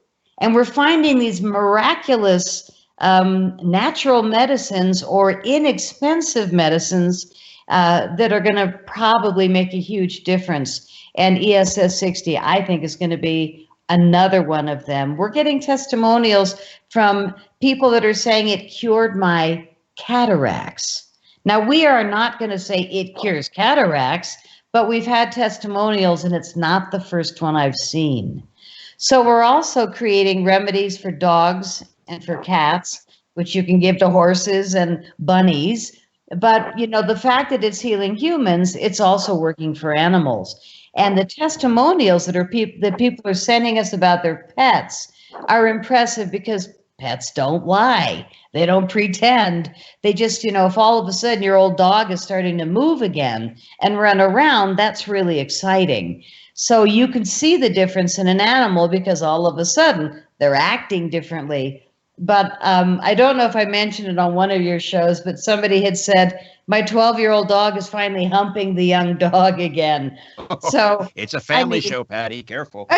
S14: And we're finding these miraculous natural medicines or inexpensive medicines that are going to probably make a huge difference. And ESS60, I think, is going to be another one of them. We're getting testimonials from people that are saying it cured my cataracts. Now, we are not going to say it cures cataracts, but we've had testimonials, and it's not the first one I've seen. So we're also creating remedies for dogs and for cats, which you can give to horses and bunnies. But, the fact that it's healing humans, it's also working for animals. And the testimonials that people are sending us about their pets are impressive because pets don't lie. They don't pretend. They just, if all of a sudden your old dog is starting to move again and run around, that's really exciting. So you can see the difference in an animal because all of a sudden they're acting differently. But I don't know if I mentioned it on one of your shows, but somebody had said, my 12-year-old dog is finally humping the young dog again. So
S2: it's a family show, Patty. Careful.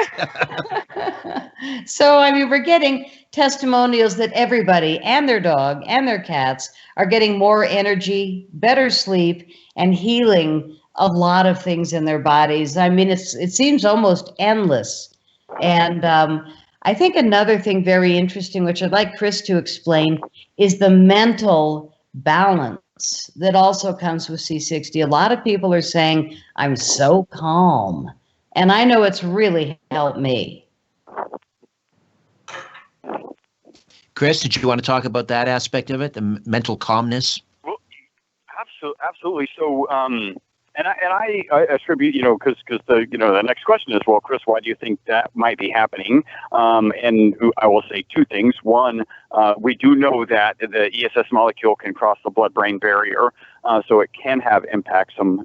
S14: So, I mean, we're getting testimonials that everybody and their dog and their cats are getting more energy, better sleep, and healing a lot of things in their bodies. I mean, it seems almost endless. And I think another thing very interesting, which I'd like Chris to explain, is the mental balance that also comes with C60. A lot of people are saying, I'm so calm. And I know it's really helped me.
S2: Chris, did you want to talk about that aspect of it, the mental calmness?
S13: Well, absolutely. So, and I attribute, because the next question is, well, Chris, why do you think that might be happening? And I will say two things. One, we do know that the ESS molecule can cross the blood-brain barrier, so it can have impacts on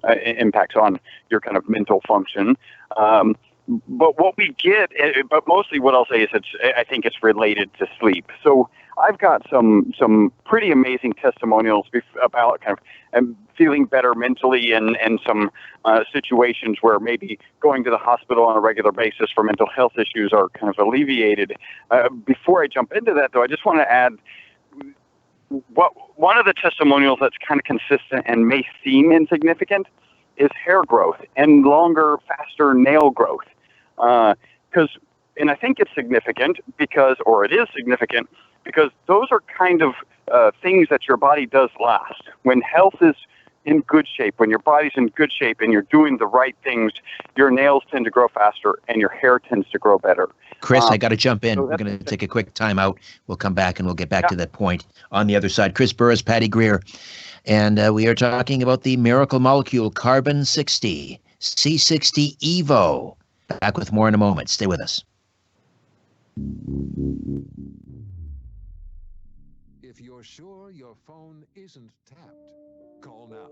S13: your kind of mental function. But what we get, but mostly what I'll say is I think it's related to sleep. So I've got some pretty amazing testimonials about kind of feeling better mentally and some situations where maybe going to the hospital on a regular basis for mental health issues are kind of alleviated. Before I jump into that, though, I just want to add one of the testimonials that's kind of consistent and may seem insignificant is hair growth and longer, faster nail growth. And I think it's significant because those are kind of things that your body does last. When health is in good shape, when your body's in good shape and you're doing the right things, your nails tend to grow faster and your hair tends to grow better.
S2: Chris, I got to jump in. We're going to take a quick time out. We'll come back and we'll get back to that point on the other side. Chris Burres, Patty Greer. And we are talking about the miracle molecule carbon-60, C60 EVO. Back with more in a moment. Stay with us.
S12: If you're sure your phone isn't tapped, call now.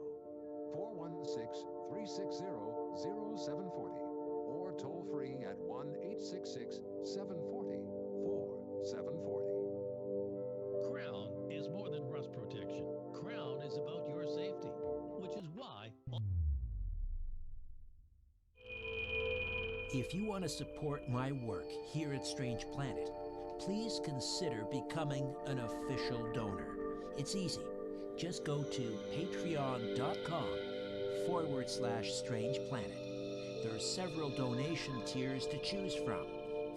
S12: 416-360-0740 or toll free at 1-866-740-4740.
S20: Crown is more than rust protection. Crown is about your safety, which is why.
S4: If you want to support my work here at Strange Planet, please consider becoming an official donor. It's easy. Just go to patreon.com/Strange Planet. There are several donation tiers to choose from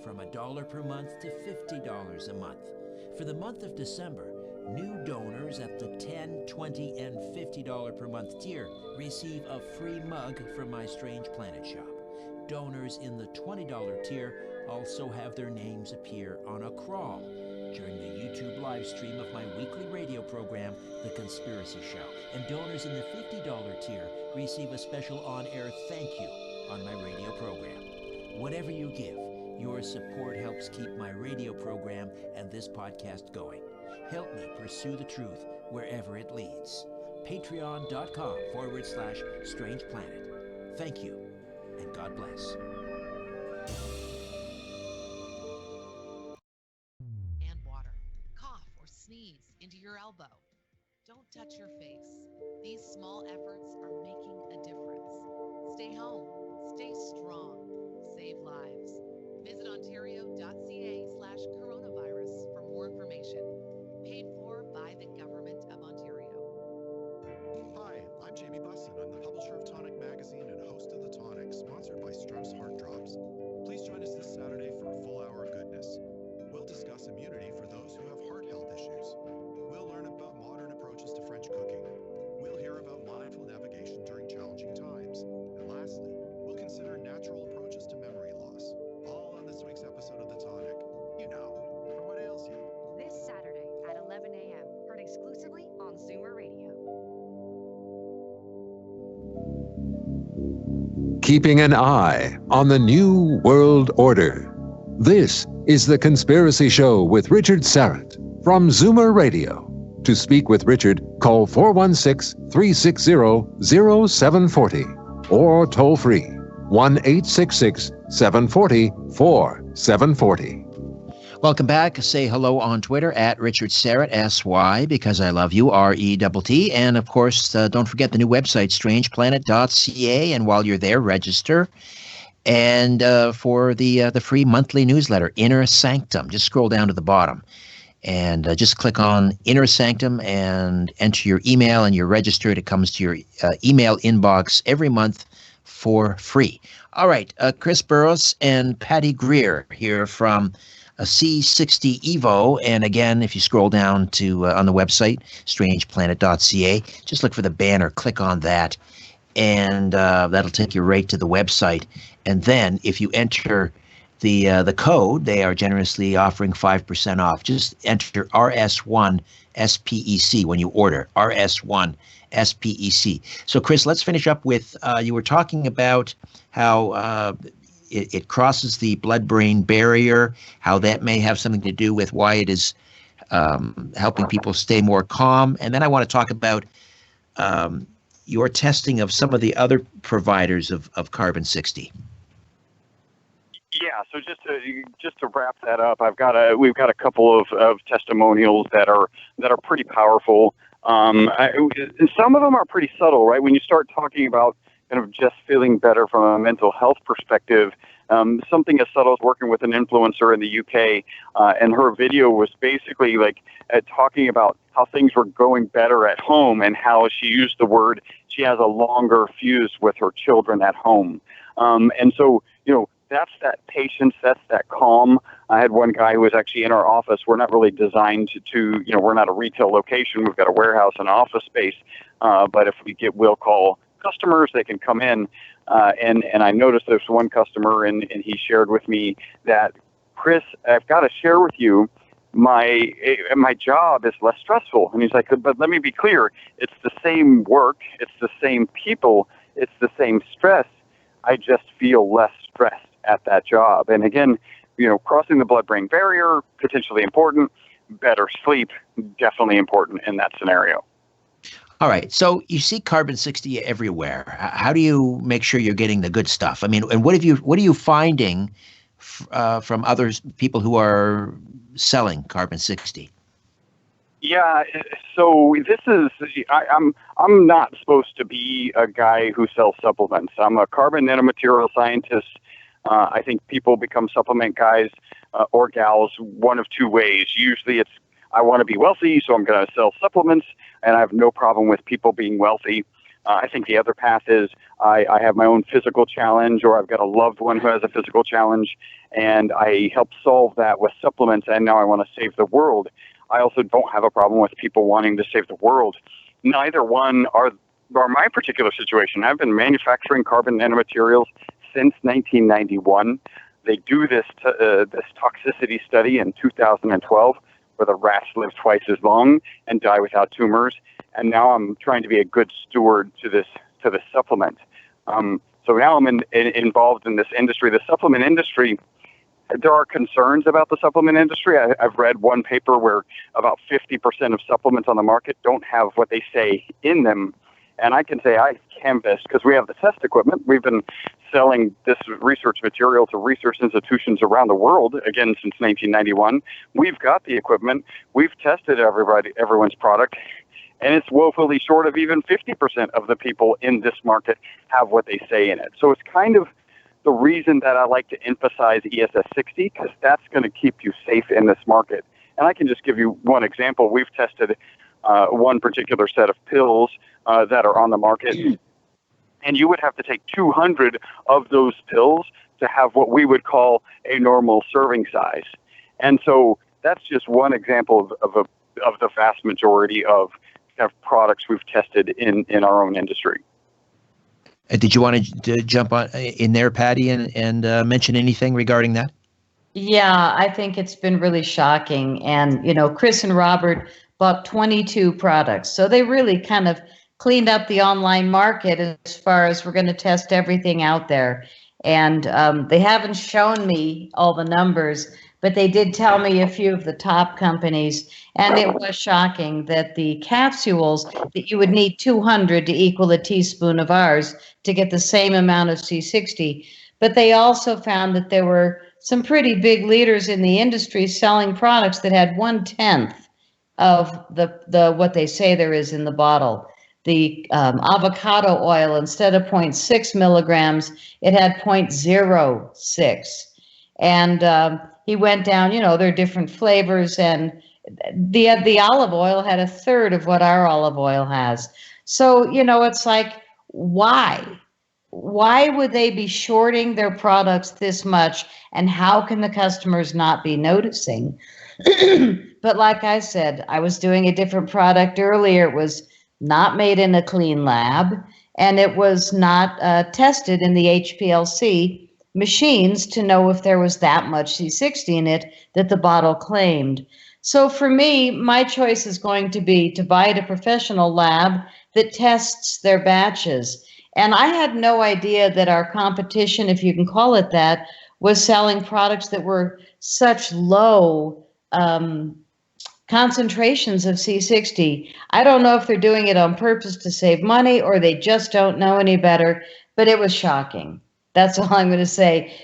S4: $1 per month to $50 a month. For the month of December, new donors at the $10, $20, and $50 per month tier receive a free mug from my Strange Planet shop. Donors in the $20 tier also have their names appear on a crawl during the YouTube live stream of my weekly radio program, The Conspiracy Show. And donors in the $50 tier receive a special on-air thank you on my radio program. Whatever you give, your support helps keep my radio program and this podcast going. Help me pursue the truth wherever it leads. Patreon.com/Strange Planet. Thank you, and God bless.
S21: And water. Cough or sneeze into your elbow. Don't touch your face. These small efforts are making a difference. Stay home. Stay strong. Save lives. Visit ontario.ca/coronavirus for more information. Paid for by the Government of Ontario.
S17: Hi, I'm Jamie Busson. I'm the publisher of Tonic Magazine and host of The Tonic, sponsored by Strauss Heart Drops. Please join us this Saturday for a full hour of goodness. We'll discuss immunity for those who have heart health issues. We'll learn about modern approaches to French cooking. We'll hear about mindful navigation during challenging times. And lastly, we'll consider natural approaches to memory loss. All on this week's episode of The Tonic. You know, for what ails you.
S22: This Saturday at 11 a.m. Heard exclusively on Zoomer Radio.
S12: Keeping an eye on the new world order. This is The Conspiracy Show with Richard Syrett from Zoomer Radio. To speak with Richard, call 416-360-0740 or toll free 1-866-740-4740.
S2: Welcome back. Say hello on Twitter at Richard Serrett, S-Y, because I love you, R-E-T-T. And, of course, don't forget the new website, strangeplanet.ca. And while you're there, register. And for the free monthly newsletter, Inner Sanctum, just scroll down to the bottom. And just click on Inner Sanctum and enter your email, and you're registered. It comes to your email inbox every month for free. All right, Chris Burres and Patty Greer here from C60 Evo. And again, if you scroll down to on the website, strangeplanet.ca, just look for the banner, click on that, and that'll take you right to the website. And then if you enter the code, they are generously offering 5% off. Just enter RS1 SPEC when you order, RS1 SPEC. So, Chris, let's finish up with, you were talking about how it crosses the blood-brain barrier, how that may have something to do with why it is helping people stay more calm. And then I want to talk about your testing of some of the other providers of carbon-60.
S13: Yeah, so just to wrap that up, we've got a couple of testimonials that are pretty powerful. And some of them are pretty subtle, right? When you start talking about kind of just feeling better from a mental health perspective, something as subtle as working with an influencer in the UK, and her video was basically like talking about how things were going better at home and how she used the word she has a longer fuse with her children at home. And so, that's that patience, that's that calm. I had one guy who was actually in our office. We're not really designed to we're not a retail location. We've got a warehouse and office space. But if we'll call customers, they can come in. And I noticed there's one customer, and he shared with me that, Chris, I've got to share with you, my job is less stressful. And he's like, but let me be clear, it's the same work, it's the same people, it's the same stress. I just feel less stressed at that job. And again, crossing the blood-brain barrier, potentially important. Better sleep, definitely important in that scenario.
S2: All right. So you see carbon-60 everywhere. How do you make sure you're getting the good stuff? I mean, and what are you finding from other people who are selling carbon-60?
S13: Yeah, so this is, I'm not supposed to be a guy who sells supplements. I'm a carbon nanomaterial scientist. I think people become supplement guys or gals one of two ways. Usually it's, I want to be wealthy, so I'm going to sell supplements, and I have no problem with people being wealthy. I think the other path is I have my own physical challenge, or I've got a loved one who has a physical challenge, and I help solve that with supplements, and now I want to save the world. I also don't have a problem with people wanting to save the world. Neither one are my particular situation. I've been manufacturing carbon nanomaterials since 1991. They do this toxicity study in 2012, where the rats live twice as long and die without tumors. And now I'm trying to be a good steward to this supplement. So now I'm involved in this industry, the supplement industry. There are concerns about the supplement industry. I've read one paper where about 50% of supplements on the market don't have what they say in them. And I can say I canvassed, because we have the test equipment. We've been selling this research material to research institutions around the world, again, since 1991. We've got the equipment. We've tested everyone's product, and it's woefully short of even 50% of the people in this market have what they say in it. So it's kind of the reason that I like to emphasize ESS 60, because that's going to keep you safe in this market. And I can just give you one example. We've tested one particular set of pills that are on the market, and you would have to take 200 of those pills to have what we would call a normal serving size. And so that's just one example of the vast majority of kind of products we've tested in our own industry.
S2: Did you want to jump on in there, Patty, and mention anything regarding that?
S14: Yeah, I think it's been really shocking. And, Chris and Robert bought 22 products. So they really kind of cleaned up the online market as far as we're going to test everything out there. And they haven't shown me all the numbers, but they did tell me a few of the top companies. And it was shocking that the capsules, that you would need 200 to equal a teaspoon of ours to get the same amount of C60. But they also found that there were some pretty big leaders in the industry selling products that had 1/10 of the what they say there is in the bottle. The avocado oil, instead of 0.6 milligrams, it had 0.06. And he went down, there are different flavors, and the olive oil had 1/3 of what our olive oil has. So, it's like, why? Why would they be shorting their products this much, and how can the customers not be noticing? But like I said, I was doing a different product earlier. It was not made in a clean lab, and it was not tested in the HPLC machines to know if there was that much C60 in it that the bottle claimed. So for me, my choice is going to be to buy at a professional lab that tests their batches. And I had no idea that our competition, if you can call it that, was selling products that were such low concentrations of C60. I don't know if they're doing it on purpose to save money or they just don't know any better, but it was shocking. That's all I'm going to say.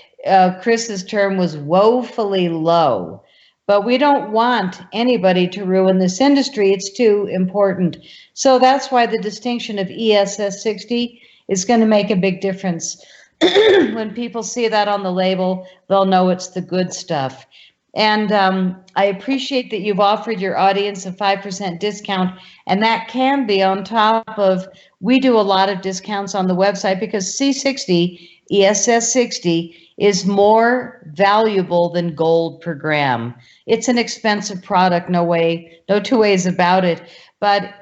S14: Chris's term was woefully low, but we don't want anybody to ruin this industry. It's too important. So that's why the distinction of ESS 60 is going to make a big difference. When people see that on the label, they'll know it's the good stuff. And I appreciate that you've offered your audience a 5% discount, and that can be on top of, we do a lot of discounts on the website because C60, ESS 60, is more valuable than gold per gram. It's an expensive product, no two ways about it. But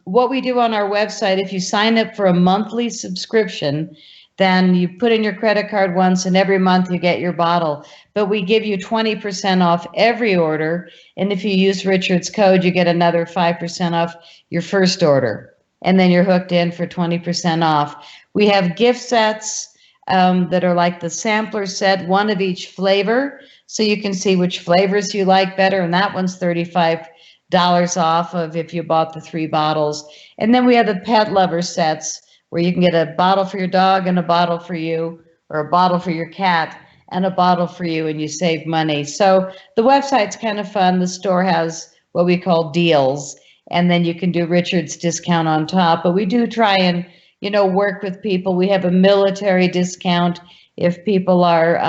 S14: what we do on our website, if you sign up for a monthly subscription, then you put in your credit card once and every month you get your bottle. But we give you 20% off every order. And if you use Richard's code, you get another 5% off your first order. And then you're hooked in for 20% off. We have gift sets that are like the sampler set, one of each flavor. So you can see which flavors you like better. And that one's $35 off of if you bought the 3 bottles. And then we have the pet lover sets, where you can get a bottle for your dog and a bottle for you, or a bottle for your cat and a bottle for you, and you save money. So the website's kind of fun. The store has what we call deals, and then you can do Richard's discount on top. But we do try and, work with people. We have a military discount. If people are,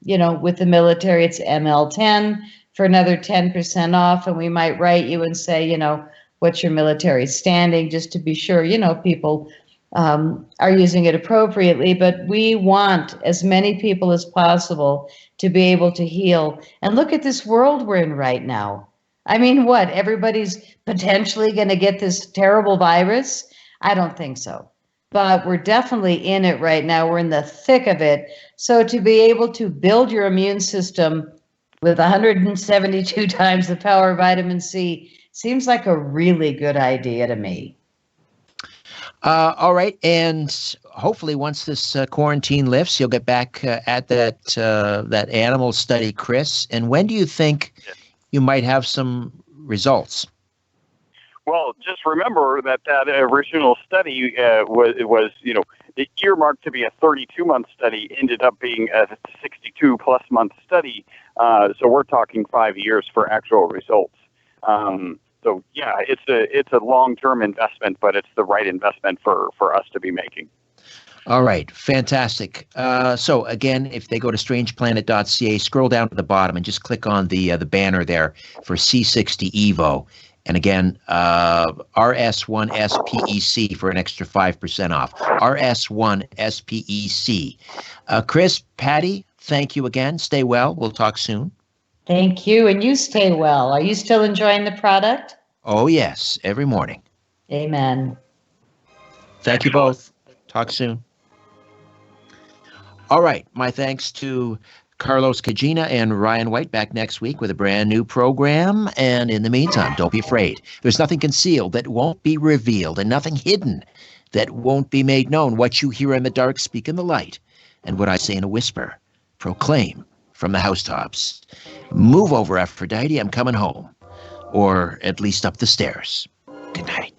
S14: with the military, it's ML10 for another 10% off. And we might write you and say, what's your military standing, just to be sure, people are using it appropriately. But we want as many people as possible to be able to heal. And look at this world we're in right now. I mean, what? Everybody's potentially going to get this terrible virus? I don't think so. But we're definitely in it right now. We're in the thick of it. So to be able to build your immune system with 172 times the power of vitamin C seems like a really good idea to me.
S2: All right, and hopefully once this quarantine lifts, you'll get back at that animal study, Chris. And when do you think you might have some results?
S13: Well, just remember that original study was earmarked to be a 32-month study, ended up being a 62+ month study. So we're talking 5 years for actual results. So yeah, it's a long-term investment, but it's the right investment for us to be making.
S2: All right, fantastic. So again, if they go to strangeplanet.ca, scroll down to the bottom and just click on the banner there for C60 Evo. And again, RS1 SPEC for an extra 5% off. RS1 SPEC. Chris, Patty, thank you again. Stay well. We'll talk soon.
S14: Thank you, and you stay well. Are you still enjoying the product?
S2: Oh, yes, every morning.
S14: Amen.
S2: Thank you both. Talk soon. All right, my thanks to Carlos Cagina and Ryan White, back next week with a brand new program. And in the meantime, don't be afraid. There's nothing concealed that won't be revealed, and nothing hidden that won't be made known. What you hear in the dark, speak in the light. And what I say in a whisper, proclaim from the housetops. Move over, Aphrodite, I'm coming home. Or at least up the stairs. Good night.